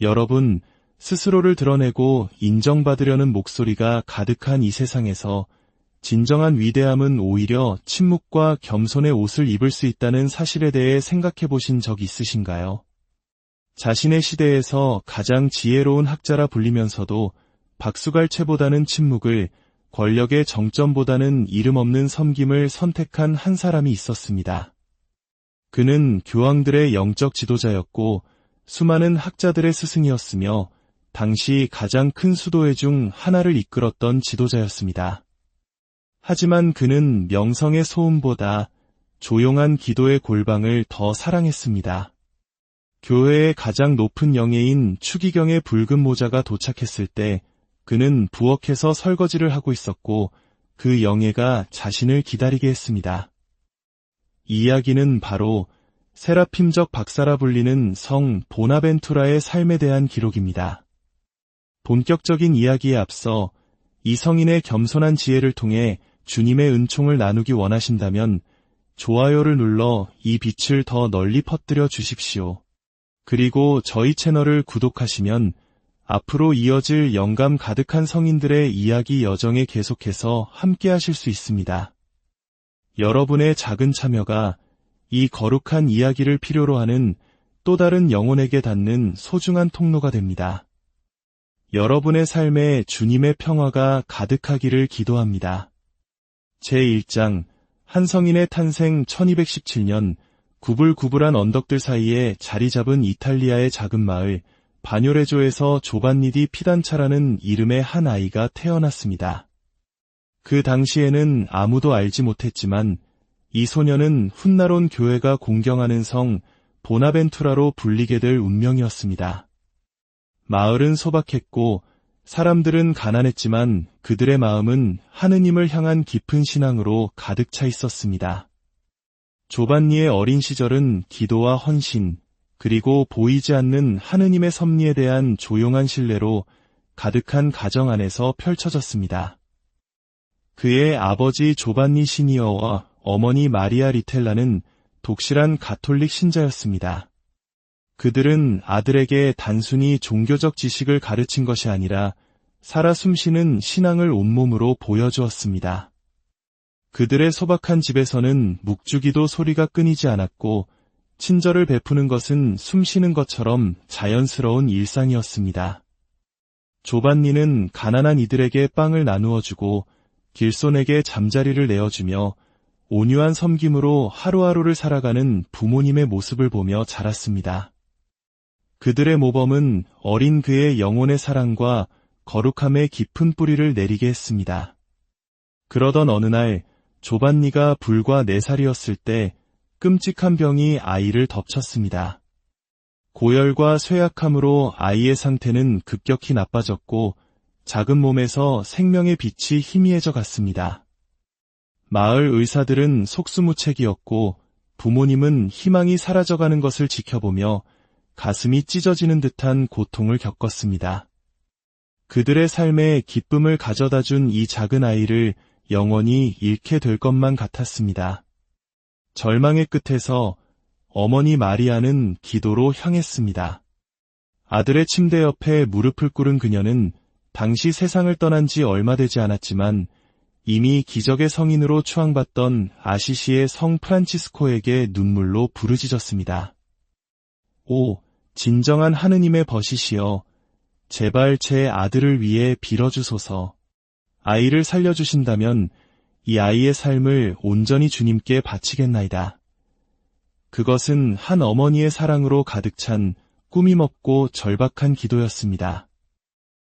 여러분, 스스로를 드러내고 인정받으려는 목소리가 가득한 이 세상에서 진정한 위대함은 오히려 침묵과 겸손의 옷을 입을 수 있다는 사실에 대해 생각해 보신 적 있으신가요? 자신의 시대에서 가장 지혜로운 학자라 불리면서도 박수갈채보다는 침묵을, 권력의 정점보다는 이름 없는 섬김을 선택한 한 사람이 있었습니다. 그는 교황들의 영적 지도자였고 수많은 학자들의 스승이었으며 당시 가장 큰 수도회 중 하나를 이끌었던 지도자였습니다. 하지만 그는 명성의 소음보다 조용한 기도의 골방을 더 사랑했습니다. 교회의 가장 높은 영예인 추기경의 붉은 모자가 도착했을 때 그는 부엌에서 설거지를 하고 있었고 그 영예가 자신을 기다리게 했습니다. 이 이야기는 바로 세라핌적 박사라 불리는 성 보나벤투라의 삶에 대한 기록입니다. 본격적인 이야기에 앞서 이 성인의 겸손한 지혜를 통해 주님의 은총을 나누기 원하신다면 좋아요를 눌러 이 빛을 더 널리 퍼뜨려 주십시오. 그리고 저희 채널을 구독하시면 앞으로 이어질 영감 가득한 성인들의 이야기 여정에 계속해서 함께 하실 수 있습니다. 여러분의 작은 참여가 이 거룩한 이야기를 필요로 하는 또 다른 영혼에게 닿는 소중한 통로가 됩니다. 여러분의 삶에 주님의 평화가 가득하기를 기도합니다. 제1장 한 성인의 탄생 1217년 구불구불한 언덕들 사이에 자리 잡은 이탈리아의 작은 마을 바뇨레조에서 조반니 디 피단차라는 이름의 한 아이가 태어났습니다. 그 당시에는 아무도 알지 못했지만 이 소녀는 훗날 교회가 공경하는 성 보나벤투라로 불리게 될 운명이었습니다. 마을은 소박했고 사람들은 가난했지만 그들의 마음은 하느님을 향한 깊은 신앙으로 가득 차 있었습니다. 조반니의 어린 시절은 기도와 헌신, 그리고 보이지 않는 하느님의 섭리에 대한 조용한 신뢰로 가득한 가정 안에서 펼쳐졌습니다. 그의 아버지 조반니 시니어와 어머니 마리아 리텔라는 독실한 가톨릭 신자였습니다. 그들은 아들에게 단순히 종교적 지식을 가르친 것이 아니라 살아 숨쉬는 신앙을 온몸으로 보여주었습니다. 그들의 소박한 집에서는 묵주기도 소리가 끊이지 않았고 친절을 베푸는 것은 숨쉬는 것처럼 자연스러운 일상이었습니다. 조반니는 가난한 이들에게 빵을 나누어 주고 길손에게 잠자리를 내어주며 온유한 섬김으로 하루하루를 살아가는 부모님의 모습을 보며 자랐습니다. 그들의 모범은 어린 그의 영혼의 사랑과 거룩함의 깊은 뿌리를 내리게 했습니다. 그러던 어느 날 조반니가 불과 4살이었을 때 끔찍한 병이 아이를 덮쳤습니다. 고열과 쇠약함으로 아이의 상태는 급격히 나빠졌고 작은 몸에서 생명의 빛이 희미해져 갔습니다. 마을 의사들은 속수무책이었고 부모님은 희망이 사라져가는 것을 지켜보며 가슴이 찢어지는 듯한 고통을 겪었습니다. 그들의 삶에 기쁨을 가져다 준 이 작은 아이를 영원히 잃게 될 것만 같았습니다. 절망의 끝에서 어머니 마리아는 기도로 향했습니다. 아들의 침대 옆에 무릎을 꿇은 그녀는 당시 세상을 떠난 지 얼마 되지 않았지만 이미 기적의 성인으로 추앙받던 아시시의 성 프란치스코에게 눈물로 부르짖었습니다. 오, 진정한 하느님의 버시시여, 제발 제 아들을 위해 빌어주소서. 아이를 살려주신다면 이 아이의 삶을 온전히 주님께 바치겠나이다. 그것은 한 어머니의 사랑으로 가득 찬 꾸밈없고 절박한 기도였습니다.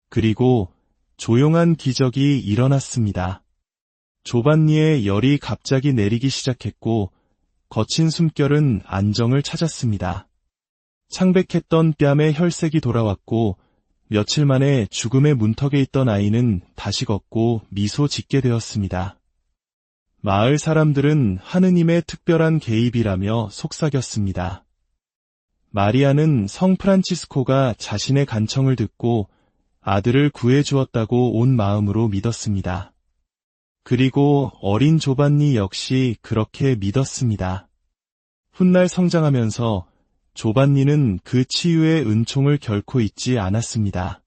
그리고 조용한 기적이 일어났습니다. 조반니의 열이 갑자기 내리기 시작했고 거친 숨결은 안정을 찾았습니다. 창백했던 뺨에 혈색이 돌아왔고 며칠 만에 죽음의 문턱에 있던 아이는 다시 걷고 미소 짓게 되었습니다. 마을 사람들은 하느님의 특별한 개입이라며 속삭였습니다. 마리아는 성 프란치스코가 자신의 간청을 듣고 아들을 구해주었다고 온 마음으로 믿었습니다. 그리고 어린 조반니 역시 그렇게 믿었습니다. 훗날 성장하면서 조반니는 그 치유의 은총을 결코 잊지 않았습니다.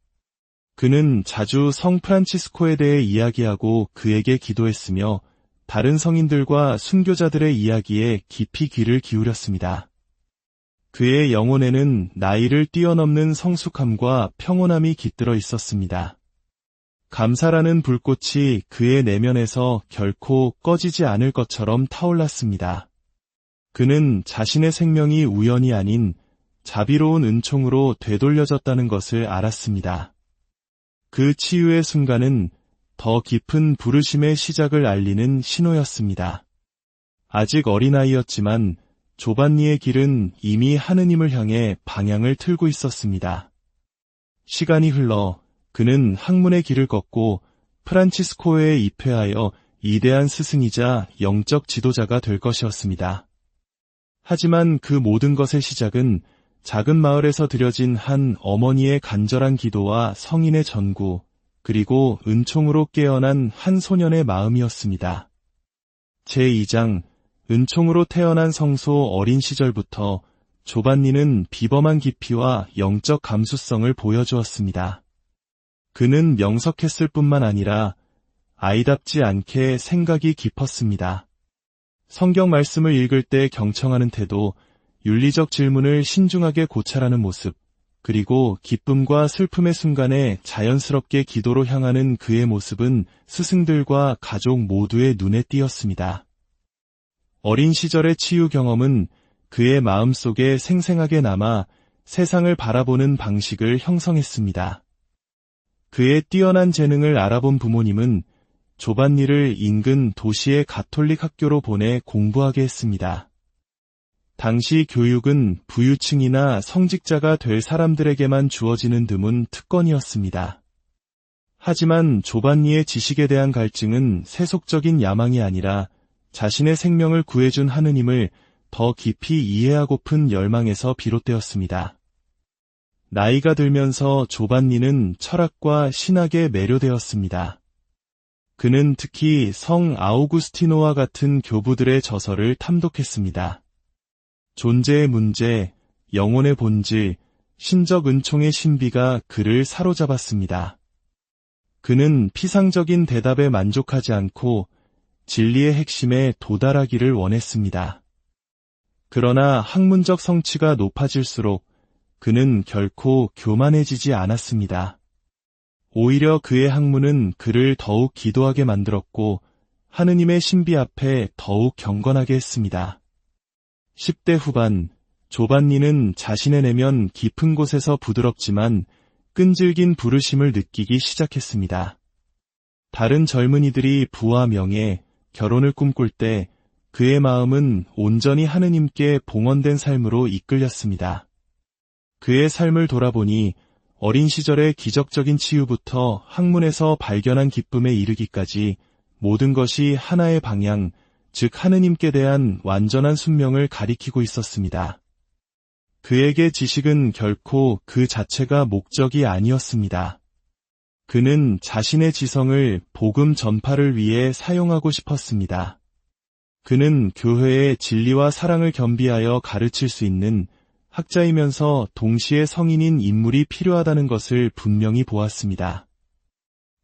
그는 자주 성 프란치스코에 대해 이야기하고 그에게 기도했으며 다른 성인들과 순교자들의 이야기에 깊이 귀를 기울였습니다. 그의 영혼에는 나이를 뛰어넘는 성숙함과 평온함이 깃들어 있었습니다. 감사라는 불꽃이 그의 내면에서 결코 꺼지지 않을 것처럼 타올랐습니다. 그는 자신의 생명이 우연이 아닌 자비로운 은총으로 되돌려졌다는 것을 알았습니다. 그 치유의 순간은 더 깊은 부르심의 시작을 알리는 신호였습니다. 아직 어린아이였지만 조반니의 길은 이미 하느님을 향해 방향을 틀고 있었습니다. 시간이 흘러 그는 학문의 길을 걷고 프란치스코에 입회하여 위대한 스승이자 영적 지도자가 될 것이었습니다. 하지만 그 모든 것의 시작은 작은 마을에서 드려진 한 어머니의 간절한 기도와 성인의 전구, 그리고 은총으로 깨어난 한 소년의 마음이었습니다. 제2장 은총으로 태어난 성소 어린 시절부터 조반니는 비범한 깊이와 영적 감수성을 보여주었습니다. 그는 명석했을 뿐만 아니라 아이답지 않게 생각이 깊었습니다. 성경 말씀을 읽을 때 경청하는 태도, 윤리적 질문을 신중하게 고찰하는 모습, 그리고 기쁨과 슬픔의 순간에 자연스럽게 기도로 향하는 그의 모습은 스승들과 가족 모두의 눈에 띄었습니다. 어린 시절의 치유 경험은 그의 마음속에 생생하게 남아 세상을 바라보는 방식을 형성했습니다. 그의 뛰어난 재능을 알아본 부모님은 조반니를 인근 도시의 가톨릭 학교로 보내 공부하게 했습니다. 당시 교육은 부유층이나 성직자가 될 사람들에게만 주어지는 드문 특권이었습니다. 하지만 조반니의 지식에 대한 갈증은 세속적인 야망이 아니라 자신의 생명을 구해준 하느님을 더 깊이 이해하고픈 열망에서 비롯되었습니다. 나이가 들면서 조반니는 철학과 신학에 매료되었습니다. 그는 특히 성 아우구스티노와 같은 교부들의 저서를 탐독했습니다. 존재의 문제, 영혼의 본질, 신적 은총의 신비가 그를 사로잡았습니다. 그는 피상적인 대답에 만족하지 않고 진리의 핵심에 도달하기를 원했습니다. 그러나 학문적 성취가 높아질수록 그는 결코 교만해지지 않았습니다. 오히려 그의 학문은 그를 더욱 기도하게 만들었고 하느님의 신비 앞에 더욱 경건하게 했습니다. 10대 후반, 조반니는 자신의 내면 깊은 곳에서 부드럽지만 끈질긴 부르심을 느끼기 시작했습니다. 다른 젊은이들이 부와 명예, 결혼을 꿈꿀 때 그의 마음은 온전히 하느님께 봉헌된 삶으로 이끌렸습니다. 그의 삶을 돌아보니 어린 시절의 기적적인 치유부터 학문에서 발견한 기쁨에 이르기까지 모든 것이 하나의 방향, 즉 하느님께 대한 완전한 순명을 가리키고 있었습니다. 그에게 지식은 결코 그 자체가 목적이 아니었습니다. 그는 자신의 지성을 복음 전파를 위해 사용하고 싶었습니다. 그는 교회의 진리와 사랑을 겸비하여 가르칠 수 있는 학자이면서 동시에 성인인 인물이 필요하다는 것을 분명히 보았습니다.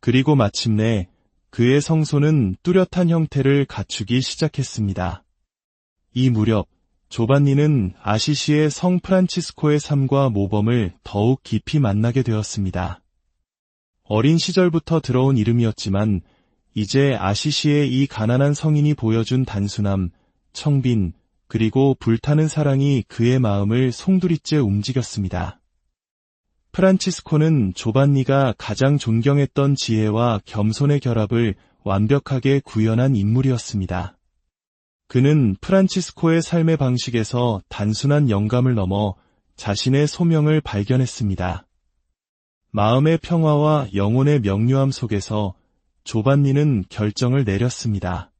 그리고 마침내 그의 성소는 뚜렷한 형태를 갖추기 시작했습니다. 이 무렵 조반니는 아시시의 성 프란치스코의 삶과 모범을 더욱 깊이 만나게 되었습니다. 어린 시절부터 들어온 이름이었지만 이제 아시시의 이 가난한 성인이 보여준 단순함, 청빈, 그리고 불타는 사랑이 그의 마음을 송두리째 움직였습니다. 프란치스코는 조반니가 가장 존경했던 지혜와 겸손의 결합을 완벽하게 구현한 인물이었습니다. 그는 프란치스코의 삶의 방식에서 단순한 영감을 넘어 자신의 소명을 발견했습니다. 마음의 평화와 영혼의 명료함 속에서 조반니는 결정을 내렸습니다.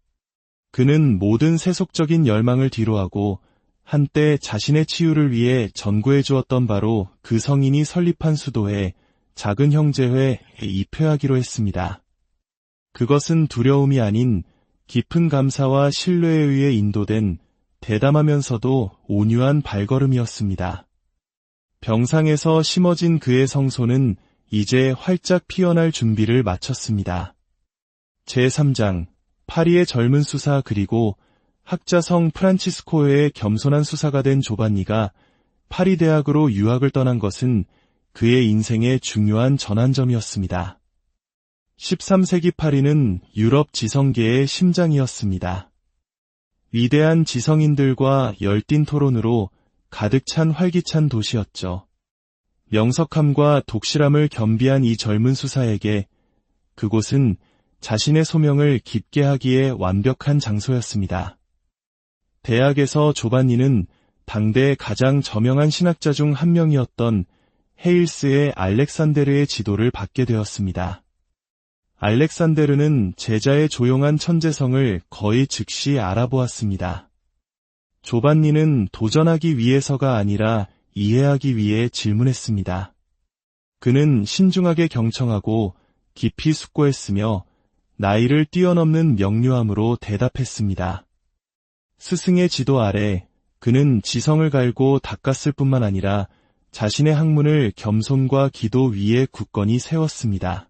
그는 모든 세속적인 열망을 뒤로하고 한때 자신의 치유를 위해 전구해 주었던 바로 그 성인이 설립한 수도회, 작은 형제회에 입회하기로 했습니다. 그것은 두려움이 아닌 깊은 감사와 신뢰에 의해 인도된 대담하면서도 온유한 발걸음이었습니다. 병상에서 심어진 그의 성소는 이제 활짝 피어날 준비를 마쳤습니다. 제3장, 파리의 젊은 수사 그리고 학자 성 프란치스코의 겸손한 수사가 된 조반니가 파리 대학으로 유학을 떠난 것은 그의 인생의 중요한 전환점이었습니다. 13세기 파리는 유럽 지성계의 심장이었습니다. 위대한 지성인들과 열띤 토론으로 가득 찬 활기찬 도시였죠. 명석함과 독실함을 겸비한 이 젊은 수사에게 그곳은 자신의 소명을 깊게 하기에 완벽한 장소였습니다. 대학에서 조반니는 당대 가장 저명한 신학자 중 한 명이었던 헤일스의 알렉산데르의 지도를 받게 되었습니다. 알렉산데르는 제자의 조용한 천재성을 거의 즉시 알아보았습니다. 조반니는 도전하기 위해서가 아니라 이해하기 위해 질문했습니다. 그는 신중하게 경청하고 깊이 숙고했으며 나이를 뛰어넘는 명료함으로 대답했습니다. 스승의 지도 아래 그는 지성을 갈고 닦았을 뿐만 아니라 자신의 학문을 겸손과 기도 위에 굳건히 세웠습니다.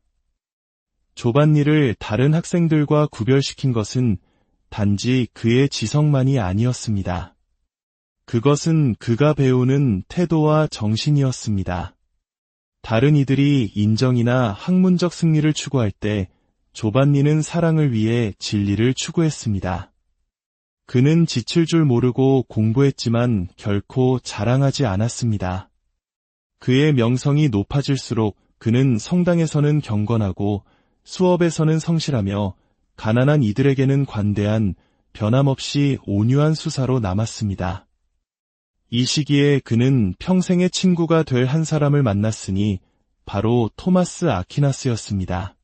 조반니를 다른 학생들과 구별시킨 것은 단지 그의 지성만이 아니었습니다. 그것은 그가 배우는 태도와 정신이었습니다. 다른 이들이 인정이나 학문적 승리를 추구할 때 조반니는 사랑을 위해 진리를 추구했습니다. 그는 지칠 줄 모르고 공부했지만 결코 자랑하지 않았습니다. 그의 명성이 높아질수록 그는 성당에서는 경건하고 수업에서는 성실하며 가난한 이들에게는 관대한 변함없이 온유한 수사로 남았습니다. 이 시기에 그는 평생의 친구가 될 한 사람을 만났으니 바로 토마스 아퀴나스였습니다.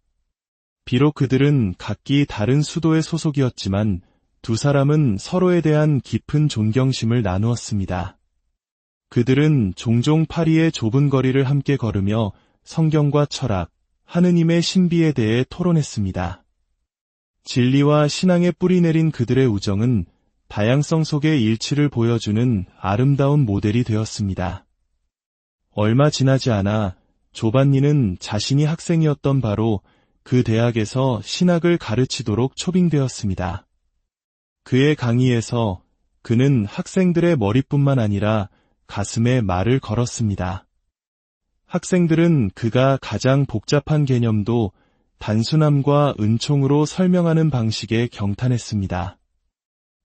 비록 그들은 각기 다른 수도의 소속이었지만 두 사람은 서로에 대한 깊은 존경심을 나누었습니다. 그들은 종종 파리의 좁은 거리를 함께 걸으며 성경과 철학, 하느님의 신비에 대해 토론했습니다. 진리와 신앙에 뿌리내린 그들의 우정은 다양성 속의 일치를 보여주는 아름다운 모델이 되었습니다. 얼마 지나지 않아 조반니는 자신이 학생이었던 바로 그 대학에서 신학을 가르치도록 초빙되었습니다. 그의 강의에서 그는 학생들의 머리뿐만 아니라 가슴에 말을 걸었습니다. 학생들은 그가 가장 복잡한 개념도 단순함과 은총으로 설명하는 방식에 경탄했습니다.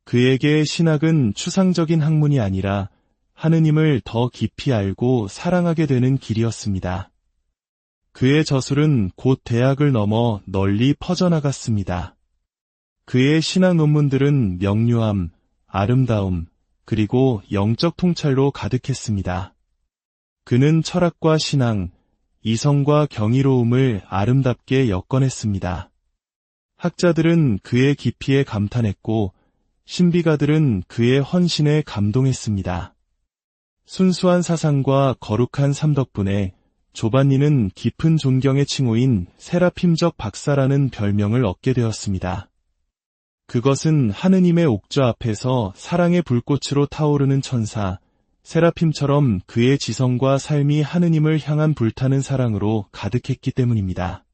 그에게 신학은 추상적인 학문이 아니라 하느님을 더 깊이 알고 사랑하게 되는 길이었습니다. 그의 저술은 곧 대학을 넘어 널리 퍼져나갔습니다. 그의 신학 논문들은 명료함, 아름다움, 그리고 영적 통찰로 가득했습니다. 그는 철학과 신앙, 이성과 경이로움을 아름답게 엮어냈습니다. 학자들은 그의 깊이에 감탄했고 신비가들은 그의 헌신에 감동했습니다. 순수한 사상과 거룩한 삶 덕분에 조반니는 깊은 존경의 칭호인 세라핌적 박사라는 별명을 얻게 되었습니다. 그것은 하느님의 옥좌 앞에서 사랑의 불꽃으로 타오르는 천사, 세라핌처럼 그의 지성과 삶이 하느님을 향한 불타는 사랑으로 가득했기 때문입니다.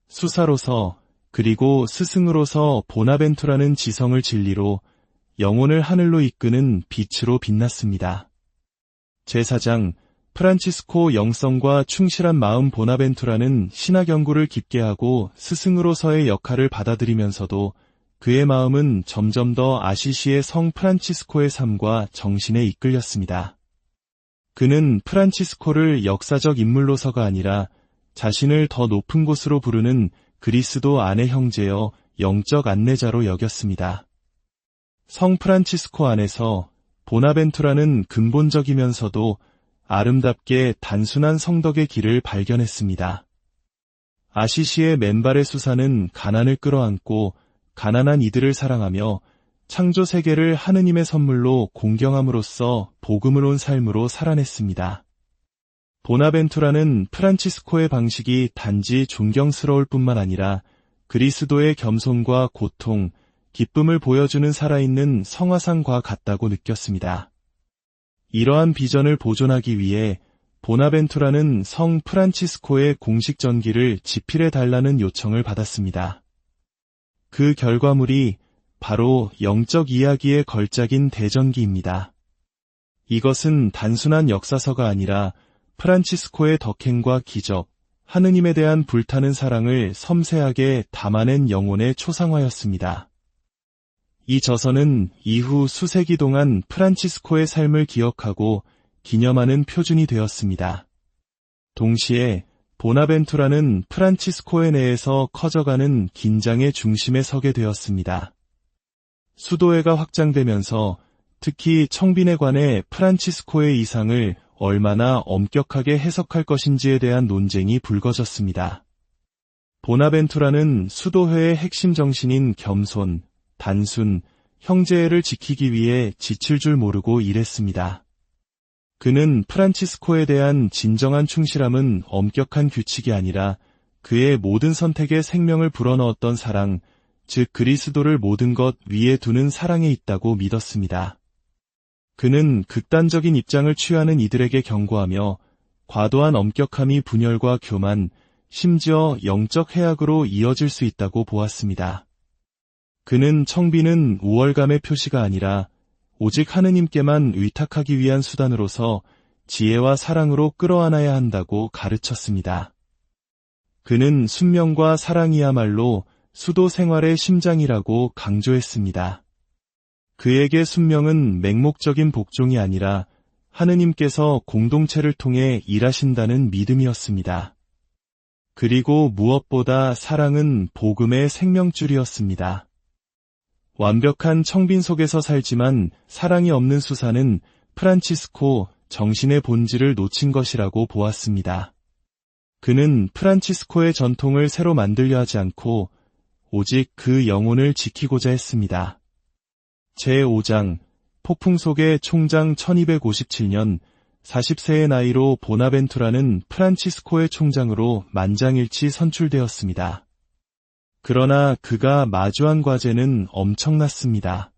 수사로서 그리고 스승으로서 보나벤투라는 지성을 진리로 영혼을 하늘로 이끄는 빛으로 빛났습니다. 제4장 프란치스코 영성과 충실한 마음 보나벤투라는 신학 연구를 깊게 하고 스승으로서의 역할을 받아들이면서도 그의 마음은 점점 더 아시시의 성 프란치스코의 삶과 정신에 이끌렸습니다. 그는 프란치스코를 역사적 인물로서가 아니라 자신을 더 높은 곳으로 부르는 그리스도 안의 형제여 영적 안내자로 여겼습니다. 성 프란치스코 안에서 보나벤투라는 근본적이면서도 아름답게 단순한 성덕의 길을 발견했습니다. 아시시의 맨발의 수사는 가난을 끌어안고 가난한 이들을 사랑하며 창조 세계를 하느님의 선물로 공경함으로써 복음을 온 삶으로 살아냈습니다. 보나벤투라는 프란치스코의 방식이 단지 존경스러울 뿐만 아니라 그리스도의 겸손과 고통, 기쁨을 보여주는 살아있는 성화상과 같다고 느꼈습니다. 이러한 비전을 보존하기 위해 보나벤투라는 성 프란치스코의 공식 전기를 집필해 달라는 요청을 받았습니다. 그 결과물이 바로 영적 이야기의 걸작인 대전기입니다. 이것은 단순한 역사서가 아니라 프란치스코의 덕행과 기적, 하느님에 대한 불타는 사랑을 섬세하게 담아낸 영혼의 초상화였습니다. 이 저서는 이후 수세기 동안 프란치스코의 삶을 기억하고 기념하는 표준이 되었습니다. 동시에 보나벤투라는 프란치스코의 내에서 커져가는 긴장의 중심에 서게 되었습니다. 수도회가 확장되면서 특히 청빈에 관해 프란치스코의 이상을 얼마나 엄격하게 해석할 것인지에 대한 논쟁이 불거졌습니다. 보나벤투라는 수도회의 핵심 정신인 겸손, 단순, 형제애를 지키기 위해 지칠 줄 모르고 일했습니다. 그는 프란치스코에 대한 진정한 충실함은 엄격한 규칙이 아니라 그의 모든 선택에 생명을 불어넣었던 사랑, 즉 그리스도를 모든 것 위에 두는 사랑에 있다고 믿었습니다. 그는 극단적인 입장을 취하는 이들에게 경고하며 과도한 엄격함이 분열과 교만, 심지어 영적 해악으로 이어질 수 있다고 보았습니다. 그는 청비는 우월감의 표시가 아니라 오직 하느님께만 의탁하기 위한 수단으로서 지혜와 사랑으로 끌어안아야 한다고 가르쳤습니다. 그는 순명과 사랑이야말로 수도 생활의 심장이라고 강조했습니다. 그에게 순명은 맹목적인 복종이 아니라 하느님께서 공동체를 통해 일하신다는 믿음이었습니다. 그리고 무엇보다 사랑은 복음의 생명줄이었습니다. 완벽한 청빈 속에서 살지만 사랑이 없는 수사는 프란치스코 정신의 본질을 놓친 것이라고 보았습니다. 그는 프란치스코의 전통을 새로 만들려 하지 않고 오직 그 영혼을 지키고자 했습니다. 제5장 폭풍 속의 총장 1257년 40세의 나이로 보나벤투라는 프란치스코의 총장으로 만장일치 선출되었습니다. 그러나 그가 마주한 과제는 엄청났습니다.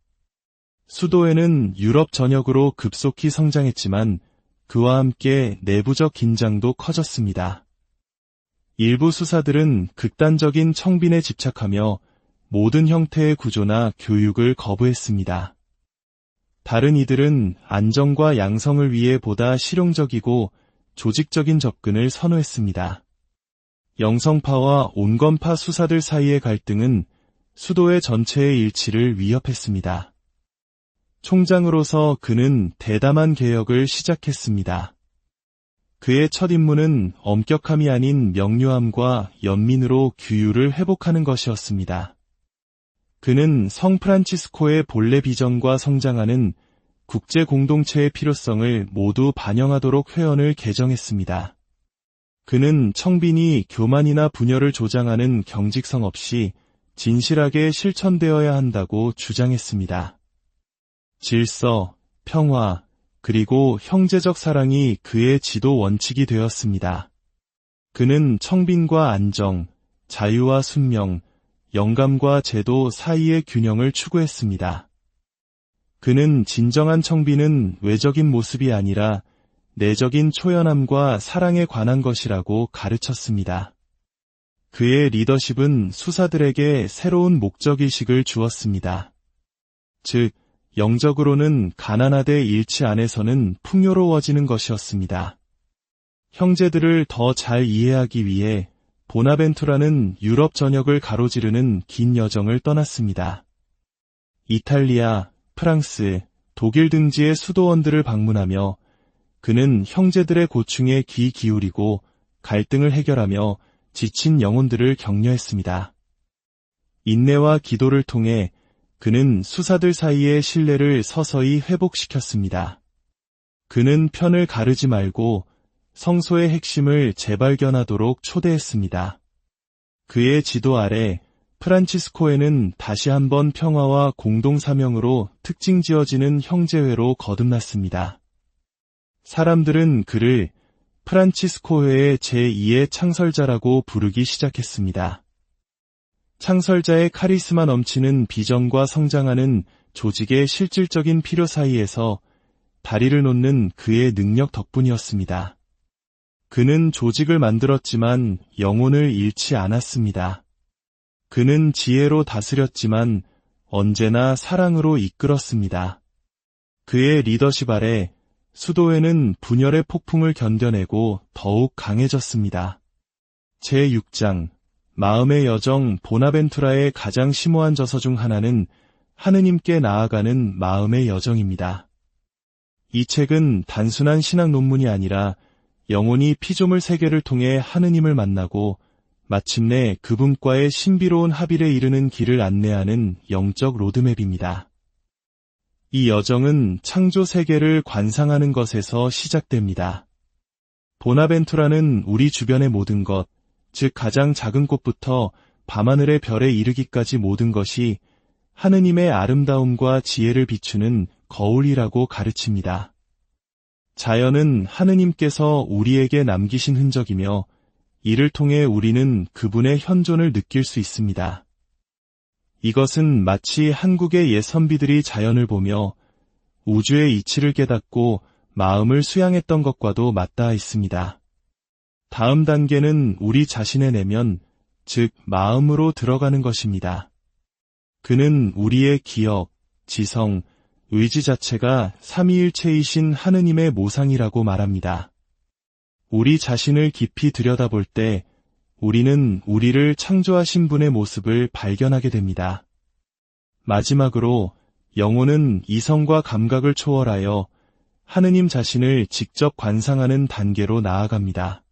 수도에는 유럽 전역으로 급속히 성장했지만 그와 함께 내부적 긴장도 커졌습니다. 일부 수사들은 극단적인 청빈에 집착하며 모든 형태의 구조나 교육을 거부했습니다. 다른 이들은 안정과 양성을 위해 보다 실용적이고 조직적인 접근을 선호했습니다. 영성파와 온건파 수사들 사이의 갈등은 수도의 전체의 일치를 위협했습니다. 총장으로서 그는 대담한 개혁을 시작했습니다. 그의 첫 임무는 엄격함이 아닌 명료함과 연민으로 규율을 회복하는 것이었습니다. 그는 성 프란치스코의 본래 비전과 성장하는 국제 공동체의 필요성을 모두 반영하도록 회원을 개정했습니다. 그는 청빈이 교만이나 분열을 조장하는 경직성 없이 진실하게 실천되어야 한다고 주장했습니다. 질서, 평화, 그리고 형제적 사랑이 그의 지도 원칙이 되었습니다. 그는 청빈과 안정, 자유와 순명, 영감과 제도 사이의 균형을 추구했습니다. 그는 진정한 청빈은 외적인 모습이 아니라 내적인 초연함과 사랑에 관한 것이라고 가르쳤습니다. 그의 리더십은 수사들에게 새로운 목적의식을 주었습니다. 즉, 영적으로는 가난하되 일치 안에서는 풍요로워지는 것이었습니다. 형제들을 더 잘 이해하기 위해 보나벤투라는 유럽 전역을 가로지르는 긴 여정을 떠났습니다. 이탈리아, 프랑스, 독일 등지의 수도원들을 방문하며 그는 형제들의 고충에 귀 기울이고 갈등을 해결하며 지친 영혼들을 격려했습니다. 인내와 기도를 통해 그는 수사들 사이의 신뢰를 서서히 회복시켰습니다. 그는 편을 가르지 말고 성소의 핵심을 재발견하도록 초대했습니다. 그의 지도 아래 프란치스코에는 다시 한번 평화와 공동사명으로 특징 지어지는 형제회로 거듭났습니다. 사람들은 그를 프란치스코회의 제2의 창설자라고 부르기 시작했습니다. 창설자의 카리스마 넘치는 비전과 성장하는 조직의 실질적인 필요 사이에서 다리를 놓는 그의 능력 덕분이었습니다. 그는 조직을 만들었지만 영혼을 잃지 않았습니다. 그는 지혜로 다스렸지만 언제나 사랑으로 이끌었습니다. 그의 리더십 아래 수도회는 분열의 폭풍을 견뎌내고 더욱 강해졌습니다. 제6장 마음의 여정. 보나벤투라의 가장 심오한 저서 중 하나는 하느님께 나아가는 마음의 여정입니다. 이 책은 단순한 신학 논문이 아니라 영혼이 피조물 세계를 통해 하느님을 만나고 마침내 그분과의 신비로운 합일에 이르는 길을 안내하는 영적 로드맵입니다. 이 여정은 창조 세계를 관상하는 것에서 시작됩니다. 보나벤투라는 우리 주변의 모든 것, 즉 가장 작은 꽃부터 밤하늘의 별에 이르기까지 모든 것이 하느님의 아름다움과 지혜를 비추는 거울이라고 가르칩니다. 자연은 하느님께서 우리에게 남기신 흔적이며 이를 통해 우리는 그분의 현존을 느낄 수 있습니다. 이것은 마치 한국의 옛 선비들이 자연을 보며 우주의 이치를 깨닫고 마음을 수양했던 것과도 맞닿아 있습니다. 다음 단계는 우리 자신의 내면, 즉 마음으로 들어가는 것입니다. 그는 우리의 기억, 지성, 의지 자체가 삼위일체이신 하느님의 모상이라고 말합니다. 우리 자신을 깊이 들여다볼 때 우리는 우리를 창조하신 분의 모습을 발견하게 됩니다. 마지막으로 영혼은 이성과 감각을 초월하여 하느님 자신을 직접 관상하는 단계로 나아갑니다.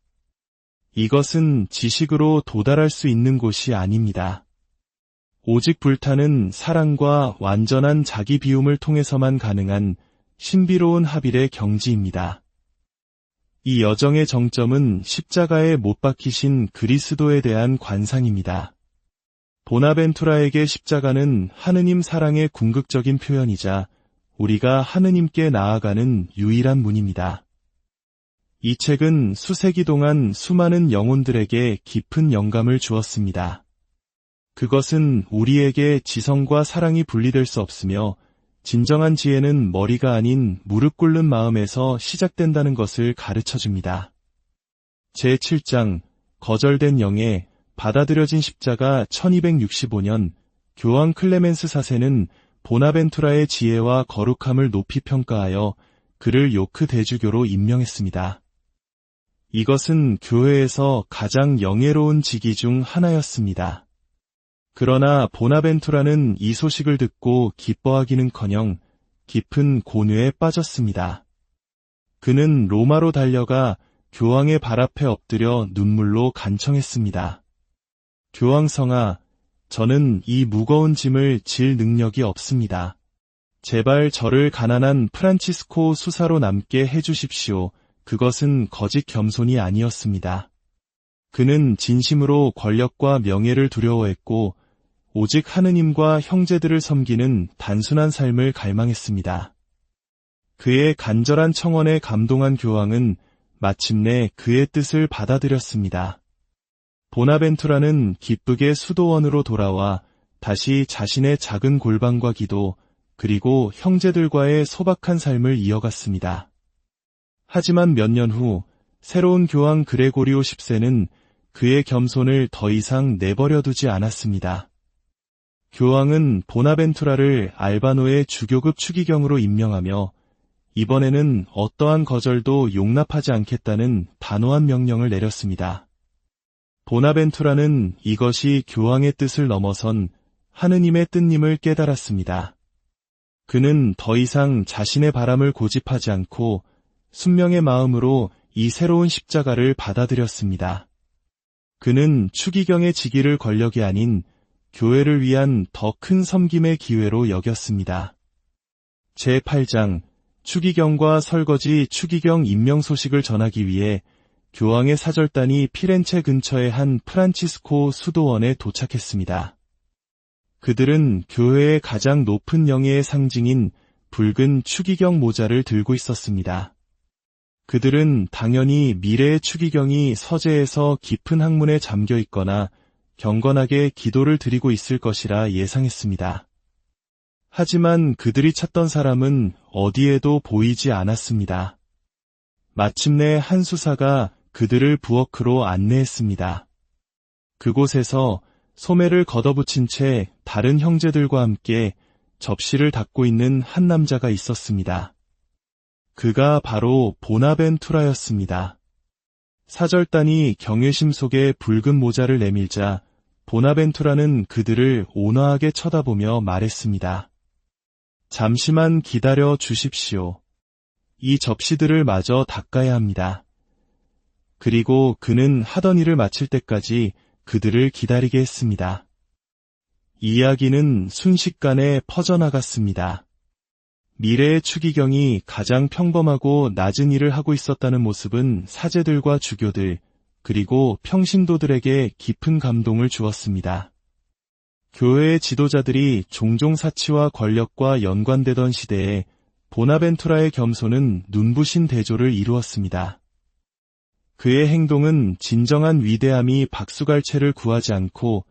이것은 지식으로 도달할 수 있는 곳이 아닙니다. 오직 불타는 사랑과 완전한 자기 비움을 통해서만 가능한 신비로운 합일의 경지입니다. 이 여정의 정점은 십자가에 못 박히신 그리스도에 대한 관상입니다. 보나벤투라에게 십자가는 하느님 사랑의 궁극적인 표현이자 우리가 하느님께 나아가는 유일한 문입니다. 이 책은 수세기 동안 수많은 영혼들에게 깊은 영감을 주었습니다. 그것은 우리에게 지성과 사랑이 분리될 수 없으며 진정한 지혜는 머리가 아닌 무릎 꿇는 마음에서 시작된다는 것을 가르쳐줍니다. 제7장 거절된 영에 받아들여진 십자가. 1265년 교황 클레멘스 4세는 보나벤투라의 지혜와 거룩함을 높이 평가하여 그를 요크 대주교로 임명했습니다. 이것은 교회에서 가장 영예로운 직위 중 하나였습니다. 그러나 보나벤투라는 이 소식을 듣고 기뻐하기는커녕 깊은 고뇌에 빠졌습니다. 그는 로마로 달려가 교황의 발 앞에 엎드려 눈물로 간청했습니다. 교황성아, 저는 이 무거운 짐을 질 능력이 없습니다. 제발 저를 가난한 프란치스코 수사로 남게 해주십시오. 그것은 거짓 겸손이 아니었습니다. 그는 진심으로 권력과 명예를 두려워했고 오직 하느님과 형제들을 섬기는 단순한 삶을 갈망했습니다. 그의 간절한 청원에 감동한 교황은 마침내 그의 뜻을 받아들였습니다. 보나벤투라는 기쁘게 수도원으로 돌아와 다시 자신의 작은 골방과 기도, 그리고 형제들과의 소박한 삶을 이어갔습니다. 하지만 몇 년 후 새로운 교황 그레고리오 10세는 그의 겸손을 더 이상 내버려두지 않았습니다. 교황은 보나벤투라를 알바노의 주교급 추기경으로 임명하며 이번에는 어떠한 거절도 용납하지 않겠다는 단호한 명령을 내렸습니다. 보나벤투라는 이것이 교황의 뜻을 넘어선 하느님의 뜻임을 깨달았습니다. 그는 더 이상 자신의 바람을 고집하지 않고 순명의 마음으로 이 새로운 십자가를 받아들였습니다. 그는 추기경의 직위를 권력이 아닌 교회를 위한 더 큰 섬김의 기회로 여겼습니다. 제8장 추기경과 설거지. 추기경 임명 소식을 전하기 위해 교황의 사절단이 피렌체 근처의 한 프란치스코 수도원에 도착했습니다. 그들은 교회의 가장 높은 영예의 상징인 붉은 추기경 모자를 들고 있었습니다. 그들은 당연히 미래의 추기경이 서재에서 깊은 학문에 잠겨 있거나 경건하게 기도를 드리고 있을 것이라 예상했습니다. 하지만 그들이 찾던 사람은 어디에도 보이지 않았습니다. 마침내 한 수사가 그들을 부엌으로 안내했습니다. 그곳에서 소매를 걷어붙인 채 다른 형제들과 함께 접시를 닦고 있는 한 남자가 있었습니다. 그가 바로 보나벤투라였습니다. 사절단이 경외심 속에 붉은 모자를 내밀자 보나벤투라는 그들을 온화하게 쳐다보며 말했습니다. 잠시만 기다려 주십시오. 이 접시들을 마저 닦아야 합니다. 그리고 그는 하던 일을 마칠 때까지 그들을 기다리게 했습니다. 이야기는 순식간에 퍼져나갔습니다. 미래의 추기경이 가장 평범하고 낮은 일을 하고 있었다는 모습은 사제들과 주교들, 그리고 평신도들에게 깊은 감동을 주었습니다. 교회의 지도자들이 종종 사치와 권력과 연관되던 시대에 보나벤투라의 겸손은 눈부신 대조를 이루었습니다. 그의 행동은 진정한 위대함이 박수갈채를 구하지 않고